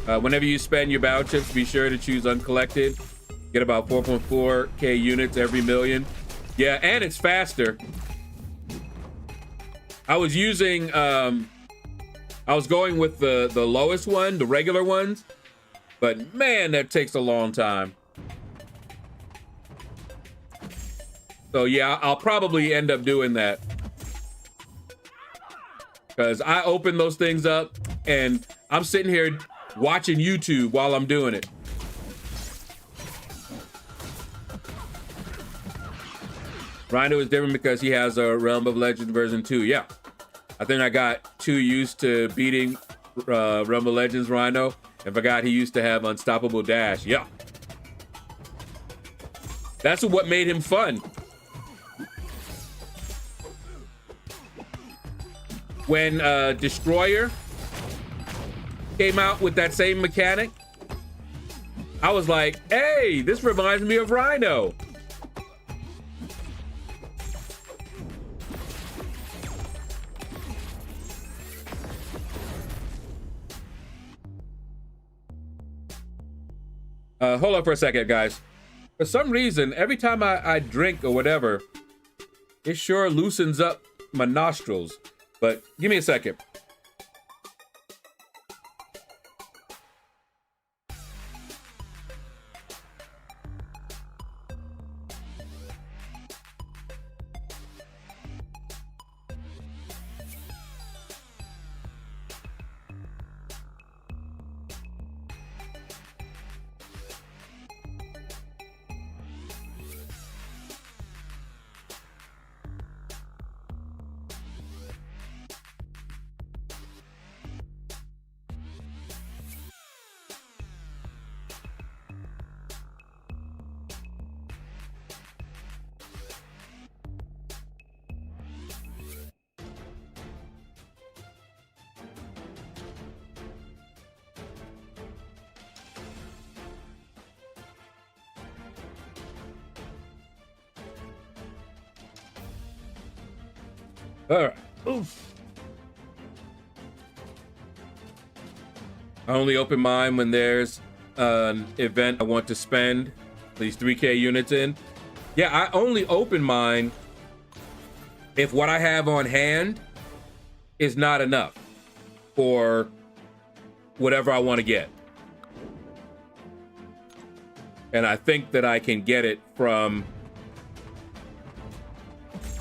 Whenever you spend your battle chips, be sure to choose uncollected. Get about 4.4k units every million. Yeah, and it's faster. I was using, I was going with the lowest one, the regular ones, but man, that takes a long time. So yeah, I'll probably end up doing that. Because I open those things up and I'm sitting here watching YouTube while I'm doing it. Rhino is different because he has a Realm of Legends version 2. Yeah. I think I got too used to beating Realm of Legends Rhino and forgot he used to have Unstoppable Dash. Yeah. That's what made him fun. When Destroyer came out with that same mechanic, I was like, hey, this reminds me of Rhino. Hold on for a second, guys. For some reason, every time I drink or whatever, it sure loosens up my nostrils. But give me a second. All right. Oof. I only open mine when there's an event I want to spend at least 3k units in. Yeah, I only open mine if what I have on hand is not enough for whatever I want to get. And I think that I can get it from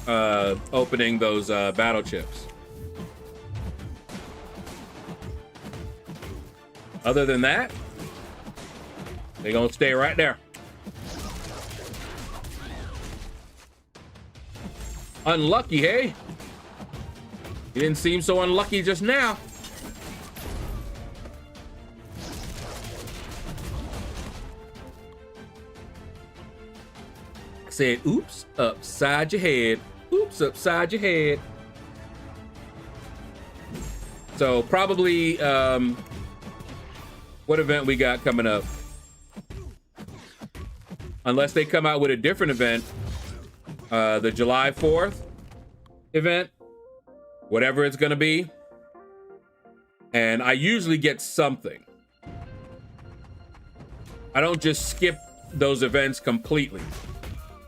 opening those battle chips. Other than that, they're gonna stay right there. Unlucky, hey? You didn't seem so unlucky just now. I said, oops, upside your head. Oops, upside your head. So probably, what event we got coming up? Unless they come out with a different event, the July 4th event, whatever it's gonna be. And I usually get something. I don't just skip those events completely.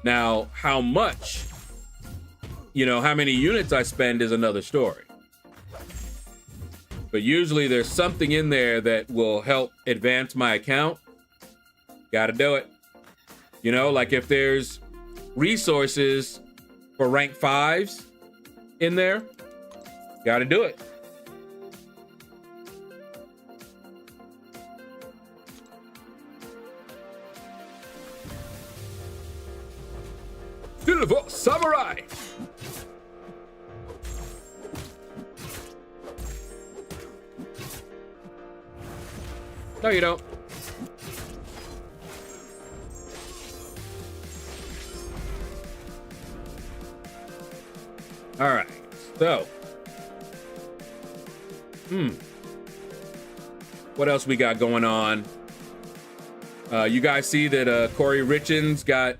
Now, how much You know, how many units I spend is another story. But usually there's something in there that will help advance my account. Gotta do it. You know, like if there's resources for rank 5s in there, gotta do it. Silver Samurai! No, you don't. All right, so. What else we got going on? You guys see that Corey Richins got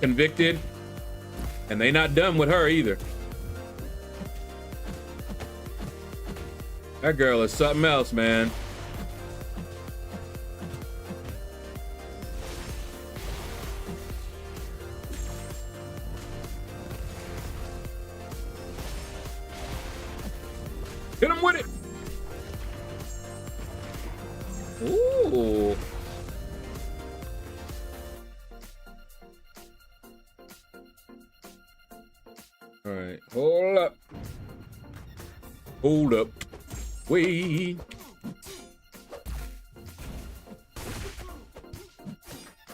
convicted, and they not done with her either. That girl is something else, man. Hit him with it. Ooh. All right, hold up. Hold up. Wait.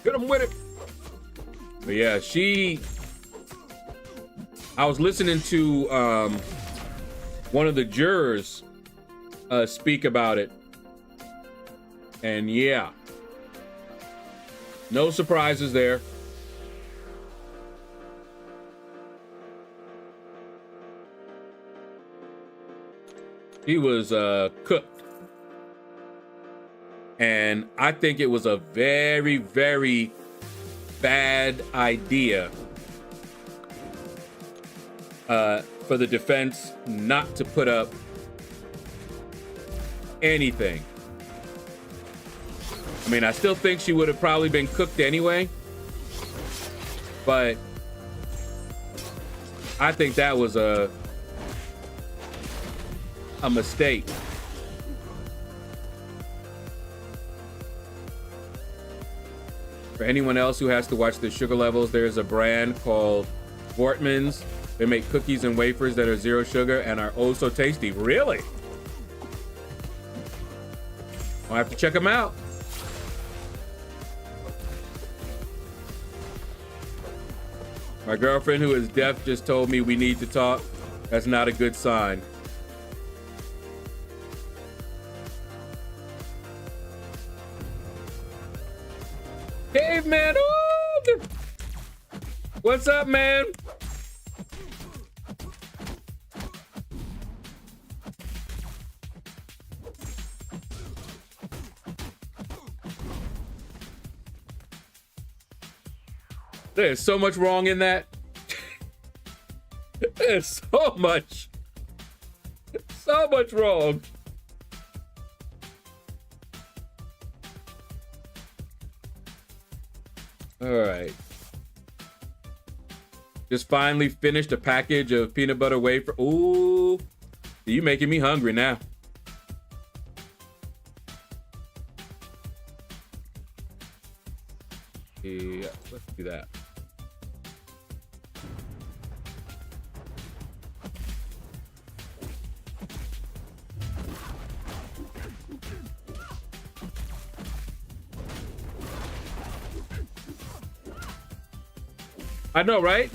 Hit him with it. But yeah, I was listening to one of the jurors speak about it. And yeah, no surprises there. He was cooked. And I think it was a very, very bad idea for the defense not to put up anything. I mean, I still think she would have probably been cooked anyway, but I think that was a mistake. For anyone else who has to watch the sugar levels, there's a brand called Wortman's. They make cookies and wafers that are 0 sugar and are oh so tasty. Really? I'll have to check them out. My girlfriend, who is deaf, just told me we need to talk. That's not a good sign. Caveman, ooh! What's up, man? There's so much wrong in that. There's so much wrong. All right. Just finally finished a package of peanut butter wafer. Ooh, you making me hungry now. Yeah, let's do that. I know, right?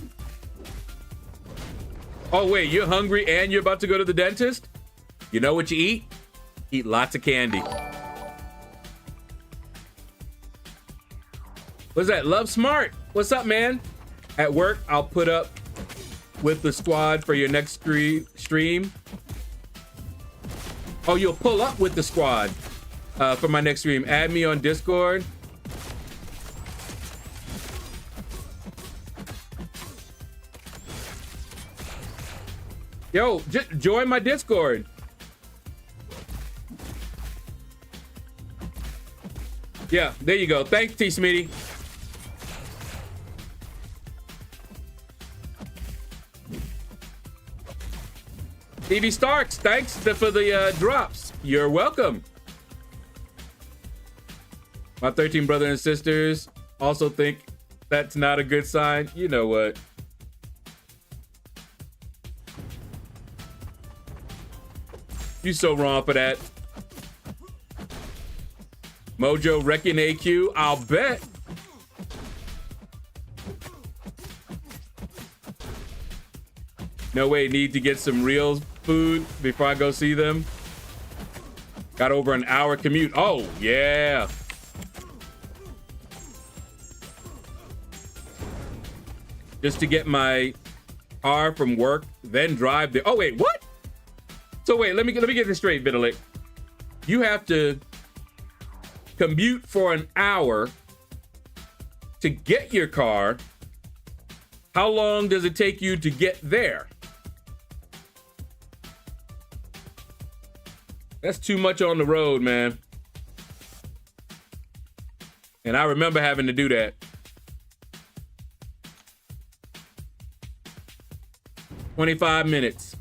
Oh, wait, you're hungry and you're about to go to the dentist? You know what you eat? Eat lots of candy. What's that? Love Smart. What's up, man? At work, I'll put up with the squad for your next stream. Oh, you'll pull up with the squad for my next stream. Add me on Discord. Yo, just join my Discord. Yeah, there you go. Thanks, T. Smitty. Stevie Starks, thanks for the drops. You're welcome. My 13 brothers and sisters also think that's not a good sign. You know what? You so wrong for that. Mojo wrecking AQ, I'll bet. No way, need to get some real food before I go see them. Got over an hour commute. Oh, yeah. Just to get my car from work, then drive there. Oh, wait, what? So wait, let me get this straight, Vitalik. You have to commute for an hour to get your car. How long does it take you to get there? That's too much on the road, man. And I remember having to do that. 25 minutes.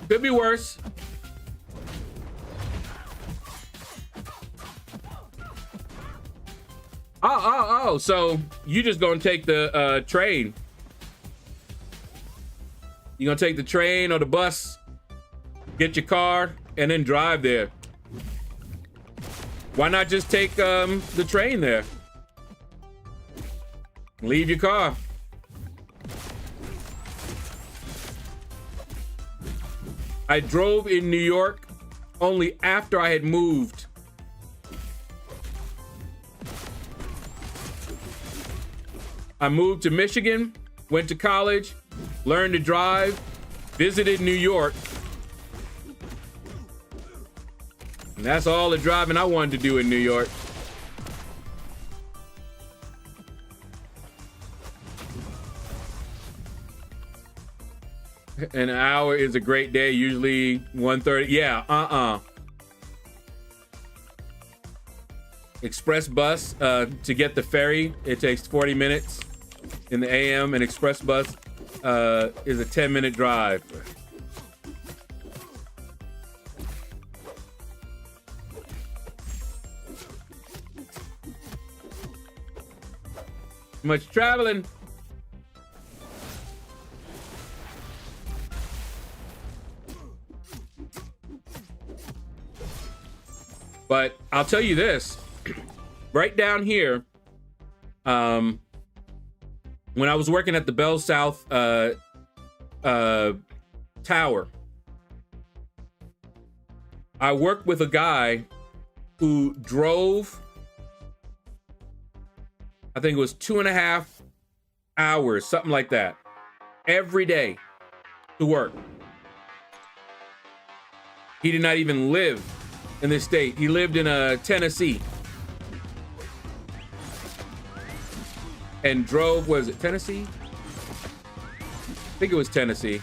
Could be worse. Oh, so you just gonna take the train. You gonna take the train or the bus, get your car, and then drive there. Why not just take the train there? Leave your car. I drove in New York only after I had moved. I moved to Michigan, went to college, learned to drive, visited New York. And that's all the driving I wanted to do in New York. An hour is a great day, usually 1:30. Yeah, Express bus to get the ferry, it takes 40 minutes in the AM. An express bus is a 10-minute drive. Much traveling. But I'll tell you this, right down here, when I was working at the Bell South Tower, I worked with a guy who drove, I think it was 2.5 hours, something like that, every day to work. He did not even live in this state. He lived in Tennessee and drove, was it Tennessee? I think it was Tennessee.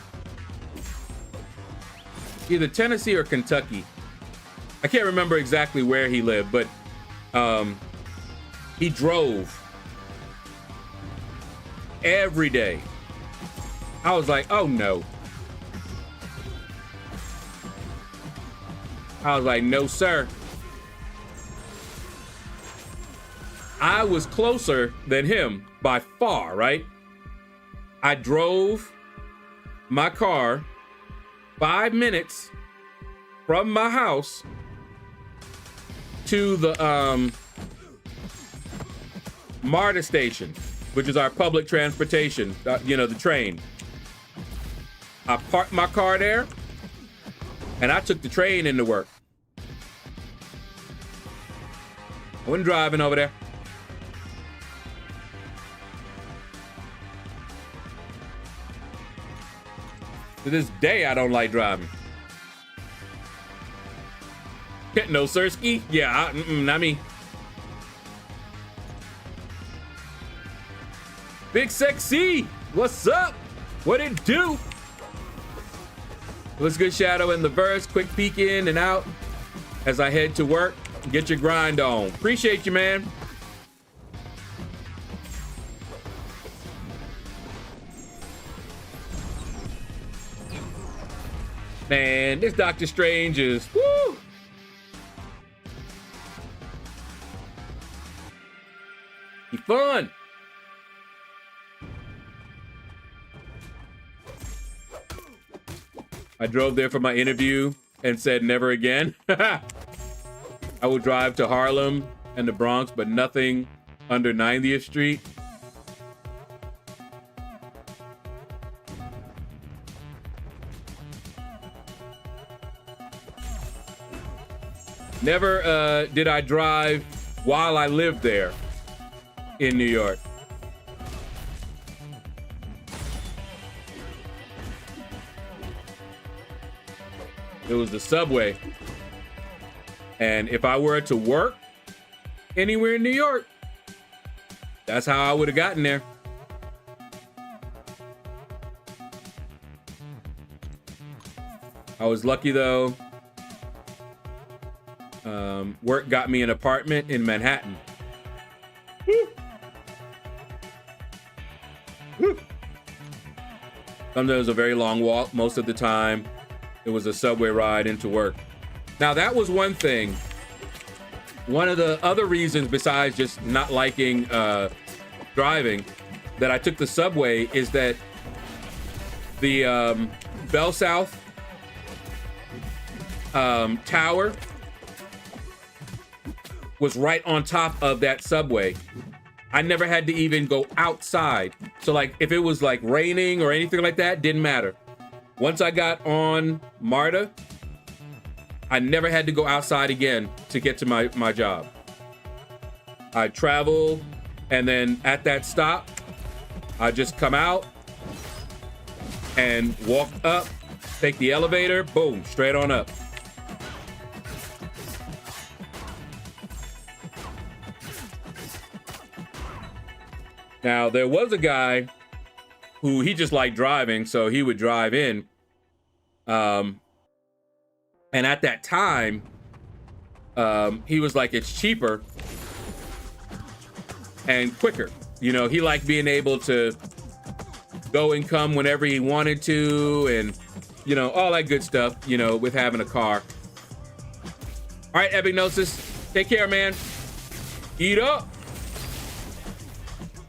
Either Tennessee or Kentucky. I can't remember exactly where he lived, but he drove every day. I was like, oh no. I was like, no, sir. I was closer than him by far, right? I drove my car 5 minutes from my house to the MARTA station, which is our public transportation, the train. I parked my car there, and I took the train into work. I wasn't driving over there. To this day, I don't like driving. No, Sirski? Yeah, not me. Big Sexy, what's up? What it do? What's good, Shadow in the verse? Quick peek in and out as I head to work. Get your grind on. Appreciate you, man. Man, this Doctor Strange is, woo! He fun. I drove there for my interview and said never again. I would drive to Harlem and the Bronx, but nothing under 90th Street. Never did I drive while I lived there in New York. It was the subway. And if I were to work anywhere in New York, that's how I would have gotten there. I was lucky though. Work got me an apartment in Manhattan. Woo. Woo. Sometimes it was a very long walk. Most of the time, it was a subway ride into work. Now, that was one thing. One of the other reasons, besides just not liking driving, that I took the subway is that the Bell South tower was right on top of that subway. I never had to even go outside. So like if it was like raining or anything like that, didn't matter. Once I got on MARTA, I never had to go outside again to get to my job. I travel, and then at that stop, I just come out and walk up, take the elevator, boom, straight on up. Now, there was a guy who he just liked driving, so he would drive in. And at that time, he was like, it's cheaper and quicker. You know, he liked being able to go and come whenever he wanted to and, you know, all that good stuff, you know, with having a car. All right, Epignosis, take care, man. Eat up.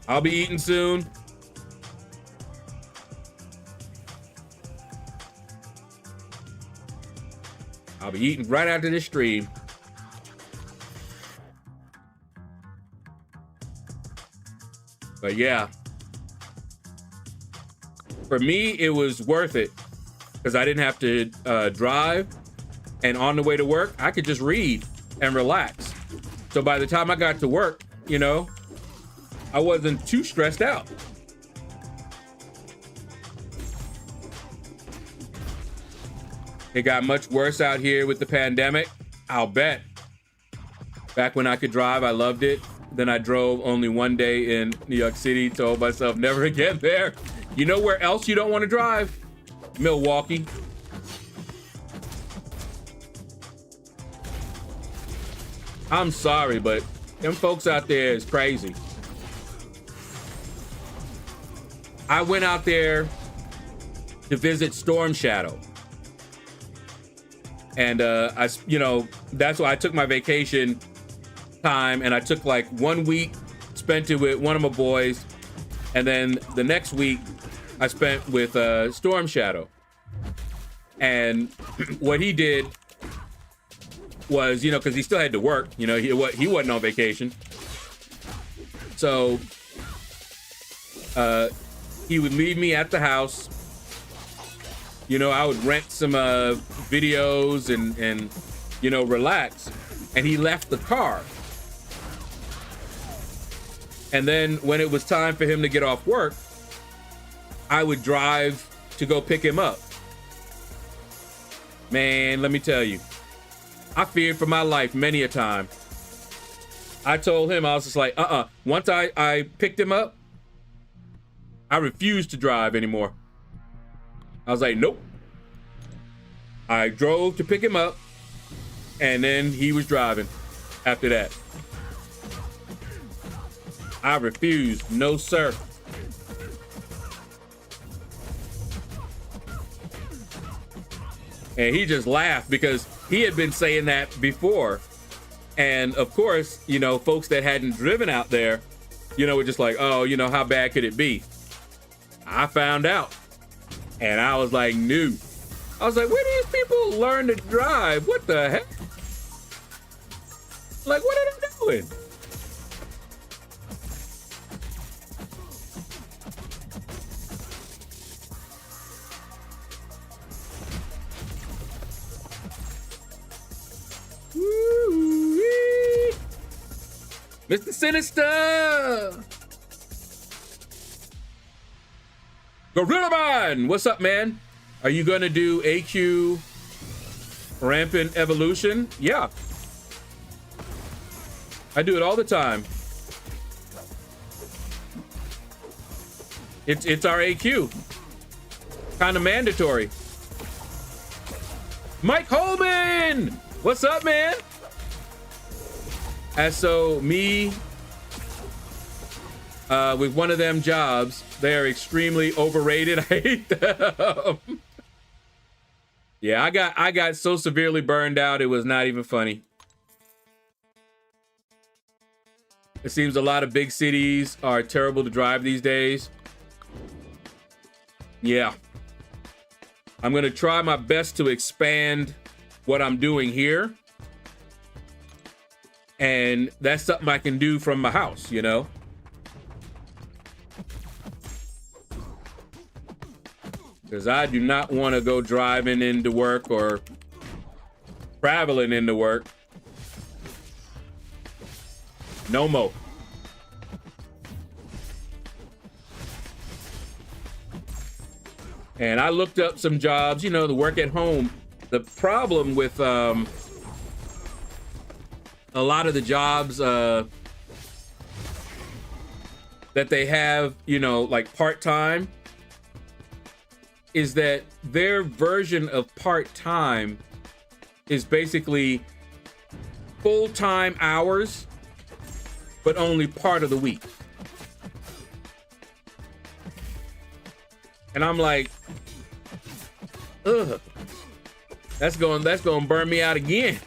I'll be eating soon. I'll be eating right after this stream. But yeah, for me, it was worth it because I didn't have to drive. And on the way to work, I could just read and relax. So by the time I got to work, you know, I wasn't too stressed out. It got much worse out here with the pandemic, I'll bet. Back when I could drive, I loved it. Then I drove only one day in New York City, told myself never again there. You know where else you don't want to drive? Milwaukee. I'm sorry, but them folks out there is crazy. I went out there to visit Storm Shadow. And you know, that's why I took my vacation time and I took like 1 week, spent it with one of my boys. And then the next week I spent with Storm Shadow. And what he did was, you know, because he still had to work, you know, he wasn't on vacation. So he would leave me at the house. You know, I would rent some videos and, you know, relax. And he left the car. And then when it was time for him to get off work, I would drive to go pick him up. Man, let me tell you, I feared for my life many a time. I told him, I was just like, Once I picked him up, I refused to drive anymore. I was like, nope. I drove to pick him up, and then he was driving after that. I refused. No, sir. And he just laughed because he had been saying that before. And of course, you know, folks that hadn't driven out there, you know, were just like, oh, you know, how bad could it be? I found out. And I was like, no. I was like, where do these people learn to drive? What the heck? Like, what are they doing? Woo-wee. Mr. Sinister! Gorilla Man! What's up, man? Are you gonna do AQ Rampant Evolution? Yeah. I do it all the time. It's our AQ. Kind of mandatory. Mike Holman! What's up, man? And so me, with one of them jobs, they are extremely overrated. I hate them. Yeah, I got so severely burned out, it was not even funny. It seems a lot of big cities are terrible to drive these days. Yeah. I'm gonna try my best to expand what I'm doing here. And that's something I can do from my house, you know? Because I do not want to go driving into work or traveling into work. No more. And I looked up some jobs, you know, to work at home. The problem with a lot of the jobs that they have, you know, like part-time, is that their version of part-time is basically full-time hours, but only part of the week. And I'm like, ugh, that's going burn me out again.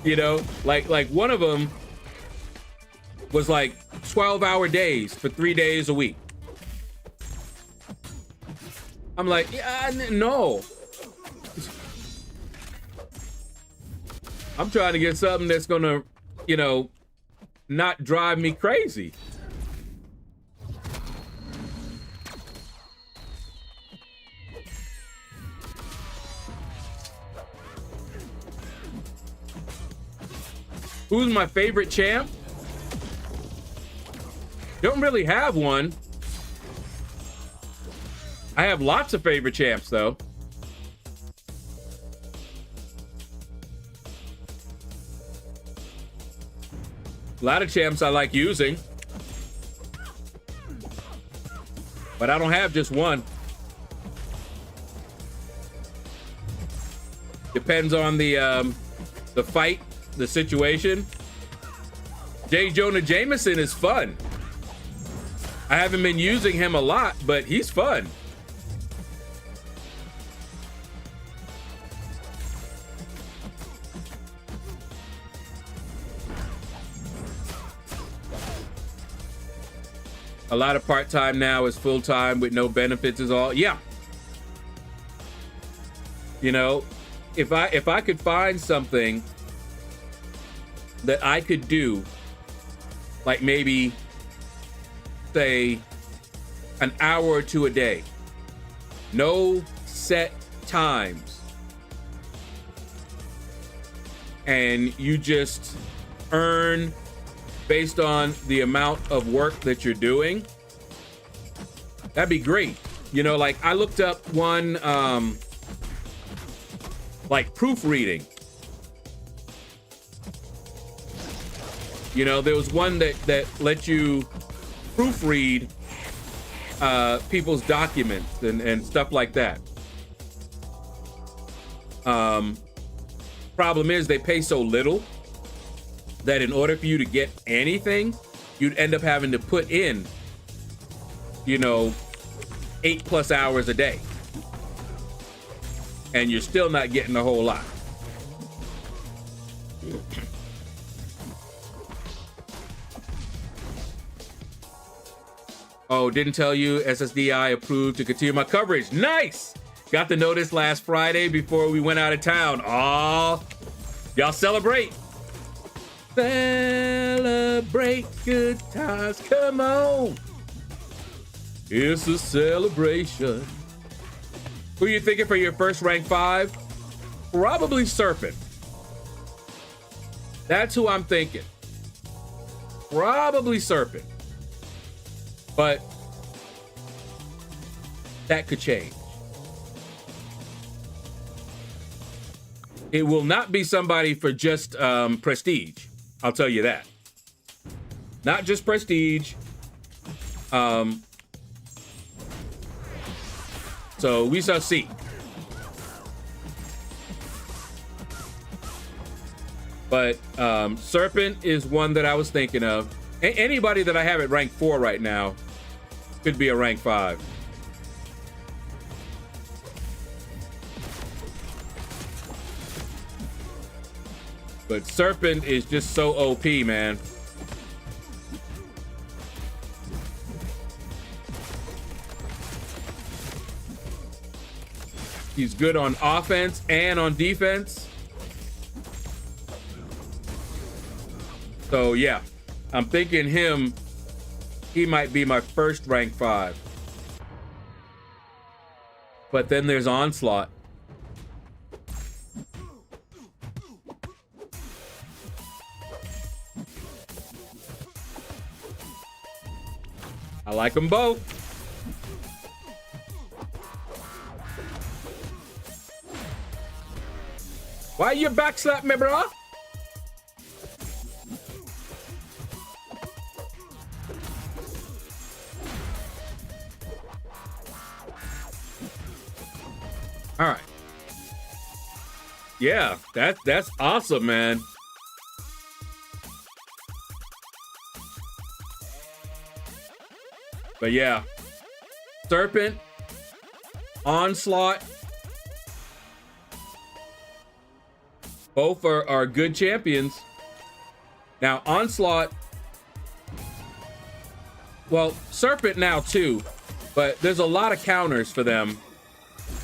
You know, like one of them was like 12-hour days for 3 days a week. I'm like, yeah, no. I'm trying to get something that's gonna, you know, not drive me crazy. Who's my favorite champ? Don't really have one. I have lots of favorite champs, though. A lot of champs I like using. But I don't have just one. Depends on the fight, the situation. J. Jonah Jameson is fun. I haven't been using him a lot, but he's fun. A lot of part-time now is full-time with no benefits is all. Yeah. You know, if I could find something that I could do, like maybe say an hour or two a day, no set times, and you just earn based on the amount of work that you're doing, that'd be great. You know, like I looked up one like proofreading. You know, there was one that let you proofread people's documents and stuff like that. Problem is they pay so little that in order for you to get anything, you'd end up having to put in, you know, 8+ hours a day. and you're still not getting a whole lot. Oh, didn't tell you SSDI approved to continue my coverage. Nice! Got the notice last Friday before we went out of town. Aw, y'all celebrate. Celebrate good times, come on. It's a celebration. Who you thinking for your first rank 5? Probably Serpent. That's who I'm thinking. Probably Serpent. But that could change. It will not be somebody for just prestige. I'll tell you that. Not just prestige. So we shall see. But Serpent is one that I was thinking of. Anybody that I have at rank 4 right now could be a rank 5. But Serpent is just so OP, man. He's good on offense and on defense. So yeah, I'm thinking he might be my first rank 5. But then there's Onslaught. I like them both. Why you backslap me, bro? All right. Yeah, that's awesome, man. But yeah, Serpent, Onslaught, both are good champions. Now, Onslaught, well, Serpent now too, but there's a lot of counters for them.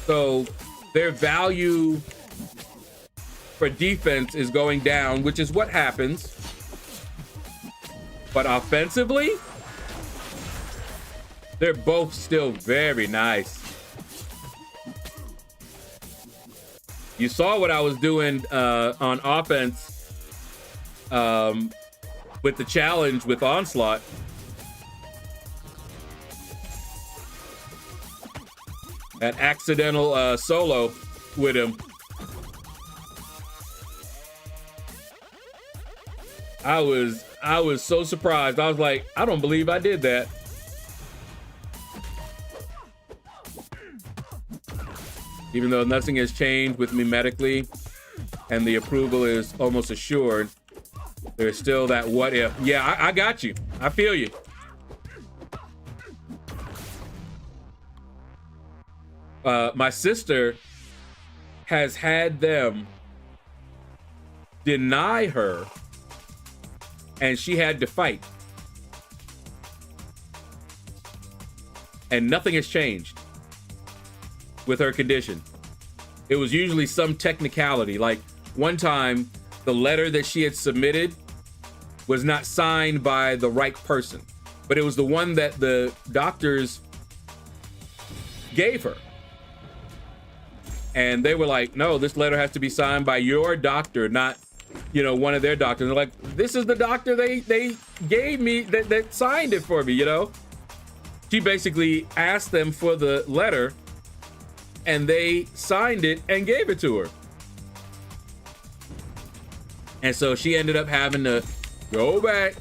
So their value for defense is going down, which is what happens. But offensively, they're both still very nice. You saw what I was doing on offense with the challenge with Onslaught. That accidental solo with him. I was so surprised. I was like, I don't believe I did that. Even though nothing has changed with me medically and the approval is almost assured, there's still that what if. Yeah, I got you. I feel you. My sister has had them deny her and she had to fight. And nothing has changed with her condition. It was usually some technicality. Like one time, the letter that she had submitted was not signed by the right person, but it was the one that the doctors gave her. And they were like, no, this letter has to be signed by your doctor, not, you know, one of their doctors. They're like, this is the doctor they gave me that signed it for me, you know? She basically asked them for the letter and they signed it and gave it to her. And so she ended up having to go back,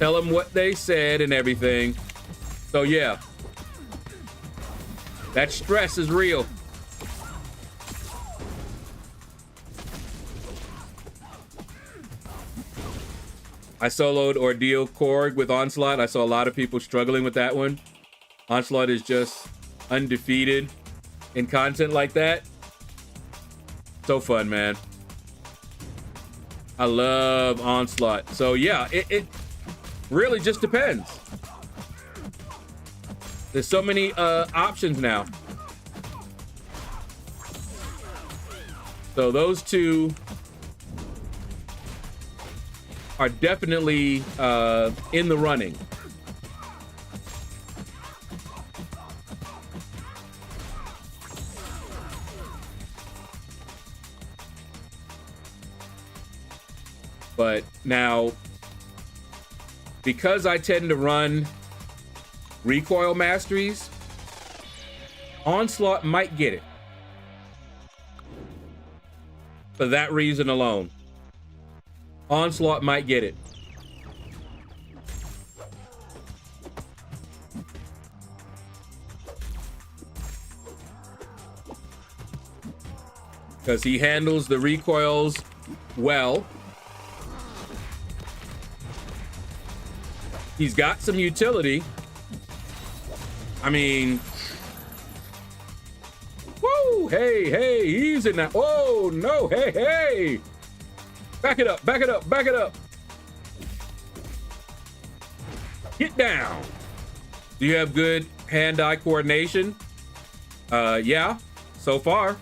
tell them what they said and everything. So yeah, that stress is real. I soloed Ordeal Korg with Onslaught. I saw a lot of people struggling with that one. Onslaught is just undefeated. in content like that. So fun, man. I love Onslaught. So yeah, it really just depends. There's so many options now. So those two are definitely in the running. But now, because I tend to run recoil masteries, Onslaught might get it. For that reason alone. Onslaught might get it. Because he handles the recoils well. He's got some utility. I mean, whoa, hey, he's in that. Oh, no, hey. Back it up, back it up, back it up. Get down. Do you have good hand-eye coordination? Yeah, so far.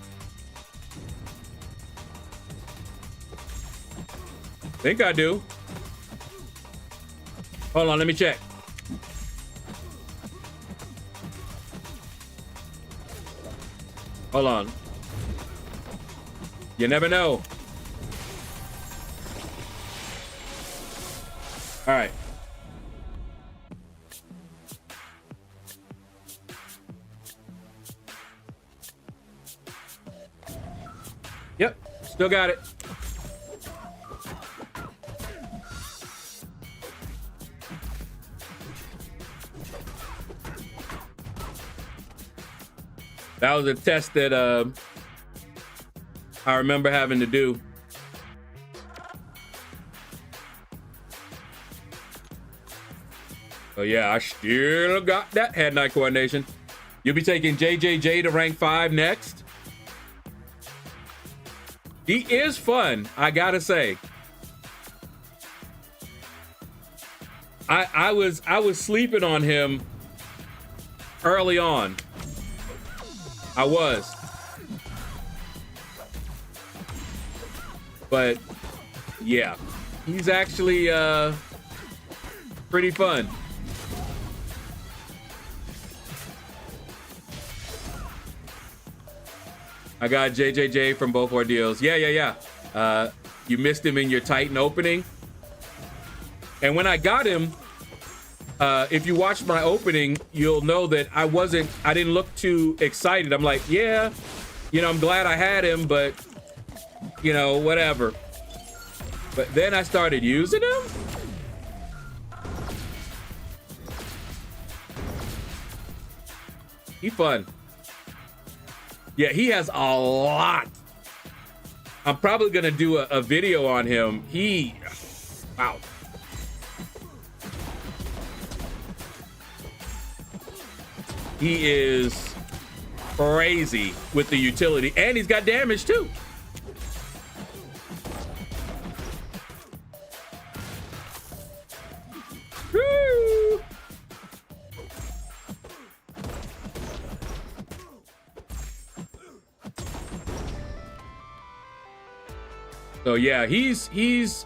Think I do. Hold on, let me check. Hold on. You never know. All right. Yep, still got it. That was a test that I remember having to do. So yeah, I still got that hand-eye coordination. You'll be taking JJJ to rank 5 next. He is fun, I gotta say. I was sleeping on him early on. I was. But yeah, he's actually pretty fun. I got JJJ from both ordeals. Yeah. You missed him in your Titan opening. And when I got him, if you watched my opening, you'll know that I didn't look too excited. I'm like, yeah, you know, I'm glad I had him, but you know, whatever. But then I started using him. He fun. Yeah, he has a lot. I'm probably gonna do a video on him. Wow. He is crazy with the utility, and he's got damage too. Woo! So yeah, he's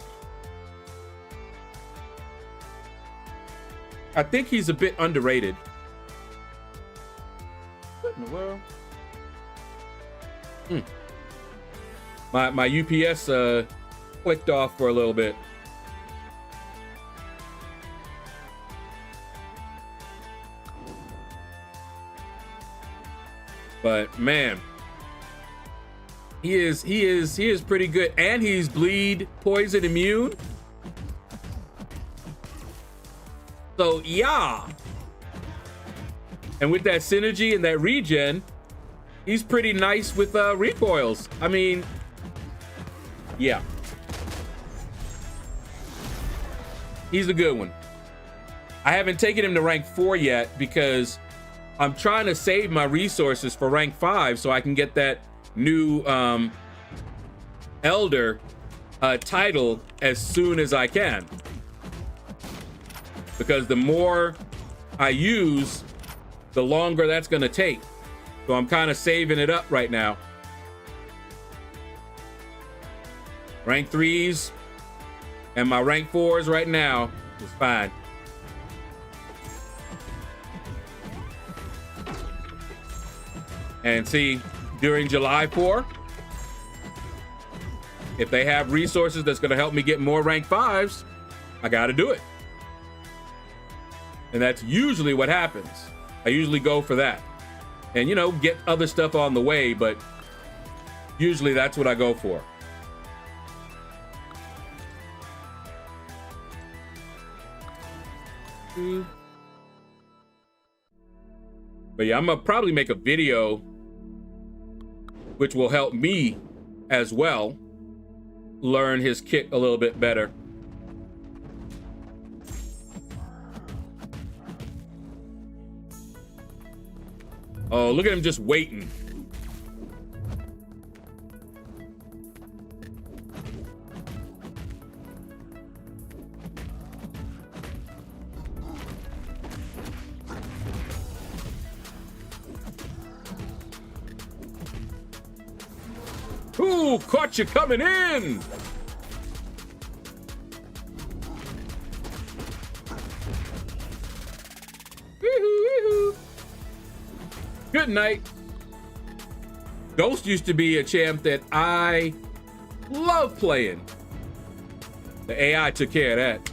I think he's a bit underrated. What in the world? My UPS clicked off for a little bit. But man, he is pretty good, and he's bleed poison immune. So yeah. And with that synergy and that regen, he's pretty nice with recoils. I mean, yeah. He's a good one. I haven't taken him to rank 4 yet because I'm trying to save my resources for rank 5 so I can get that new Elder title as soon as I can. Because the more I use, the longer that's gonna take. So I'm kind of saving it up right now. Rank 3s and my rank 4s right now is fine. And see, during July 4, if they have resources that's gonna help me get more rank 5s, I gotta do it. And that's usually what happens. I usually go for that. And you know, get other stuff on the way, but usually that's what I go for. But yeah, I'm gonna probably make a video which will help me as well learn his kick a little bit better. Oh, look at him just waiting. Ooh, caught you coming in. Woohoo, woohoo. Good night. Ghost used to be a champ that I love playing. The AI took care of that.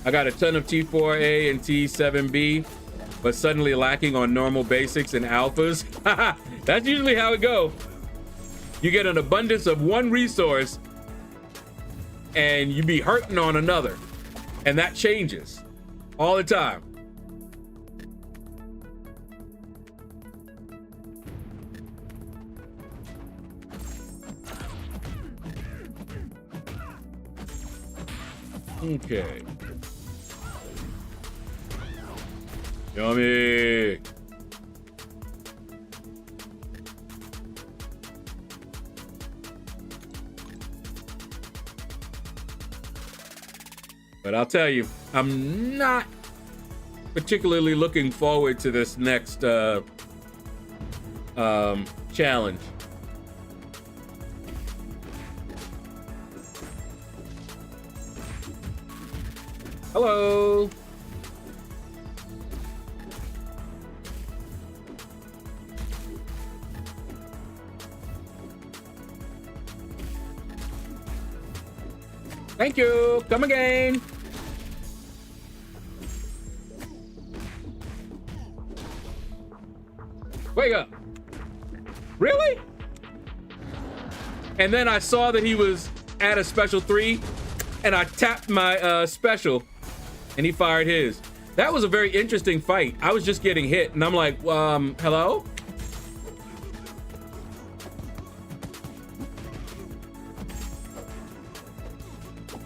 I got a ton of T4A and T7B, but suddenly lacking on normal basics and alphas. That's usually how it goes. You get an abundance of one resource and you be hurting on another. And that changes all the time. Okay. Yummy. But I'll tell you, I'm not particularly looking forward to this next challenge. Hello. Thank you. Come again. Wake up. Really? And then I saw that he was at a special 3 and I tapped my special and he fired his. That was a very interesting fight. I was just getting hit and I'm like, hello?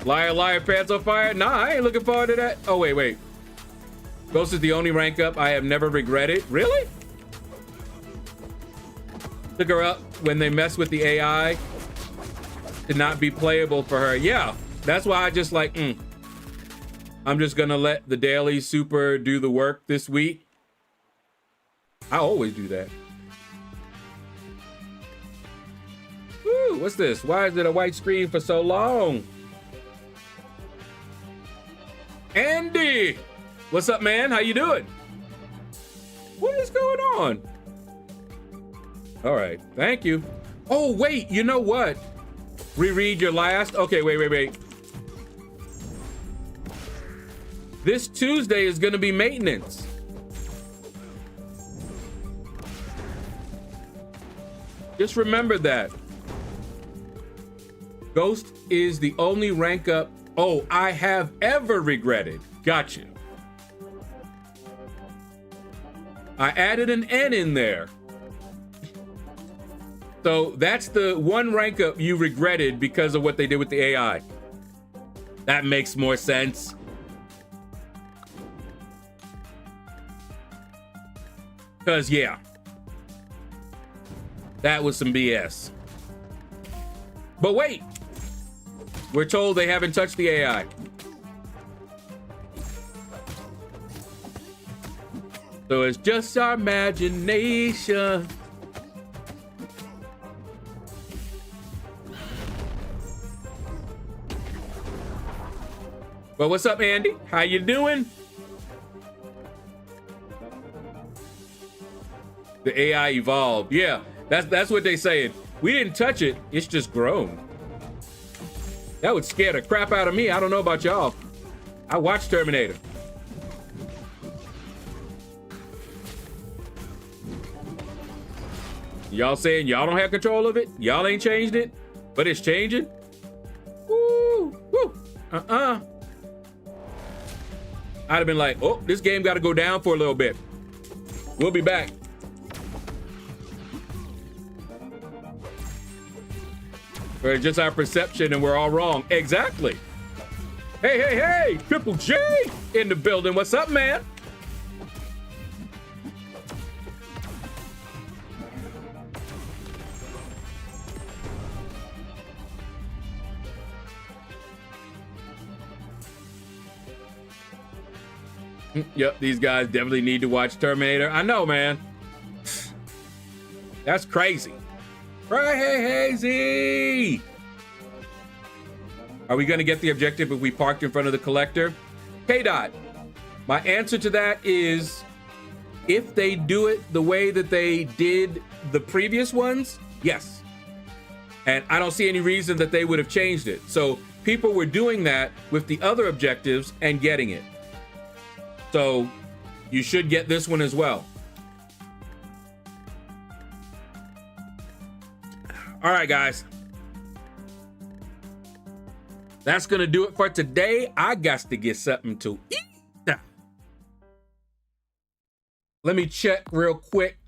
Liar, liar, pants on fire? Nah, I ain't looking forward to that. Oh, wait. Ghost is the only rank up I have never regretted. Really? Took her up when they mess with the AI to not be playable for her. Yeah, that's why I just like, I'm just gonna let the daily super do the work this week. I always do that. Woo, what's this? Why is it a white screen for so long? Andy, what's up, man? How you doing? What is going on? All right, thank you. Oh, wait, you know what? Reread your last. Okay, wait. This Tuesday is gonna be maintenance. Just remember that. Ghost is the only rank up I have ever regretted. Gotcha. I added an N in there. So that's the one rank up you regretted because of what they did with the AI. That makes more sense. Cause yeah, that was some BS. But wait, we're told they haven't touched the AI. So it's just our imagination. Well, what's up, Andy? How you doing? The AI evolved. Yeah, that's what they saying. We didn't touch it. It's just grown. That would scare the crap out of me. I don't know about y'all. I watched Terminator. Y'all saying y'all don't have control of it? Y'all ain't changed it, but it's changing? Woo, woo, I'd have been like, oh, this game got to go down for a little bit. We'll be back. Or it's just our perception and we're all wrong. Exactly. Hey, hey, hey, Triple J in the building. What's up, man? Yep, these guys definitely need to watch Terminator. I know, man. That's crazy. Crazy. Are we going to get the objective if we parked in front of the collector? K-Dot, my answer to that is if they do it the way that they did the previous ones, yes. And I don't see any reason that they would have changed it. So people were doing that with the other objectives and getting it. So you should get this one as well. All right, guys. That's going to do it for today. I got to get something to eat. Let me check real quick.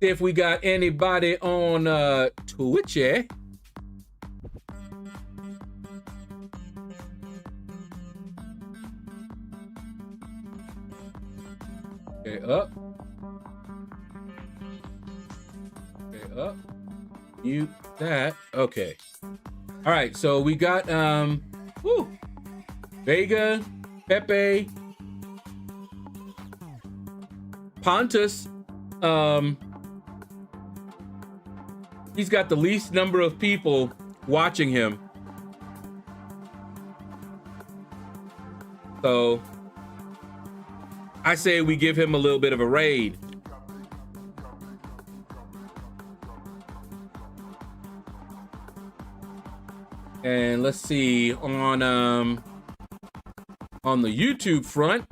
See if we got anybody on Twitch. Okay, up. Okay, up. Mute that. Okay. All right, so we got Vega, Pepe, Pontus. He's got the least number of people watching him. So I say we give him a little bit of a raid. And let's see, on the YouTube front,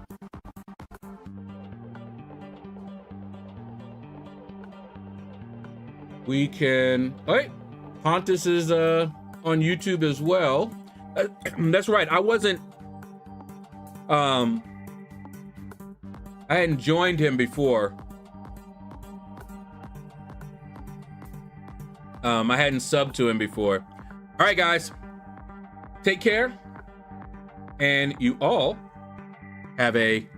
we can, all right, Pontus is on YouTube as well. That's right, I wasn't, I hadn't joined him before. I hadn't subbed to him before. All right, guys, take care, and you all have a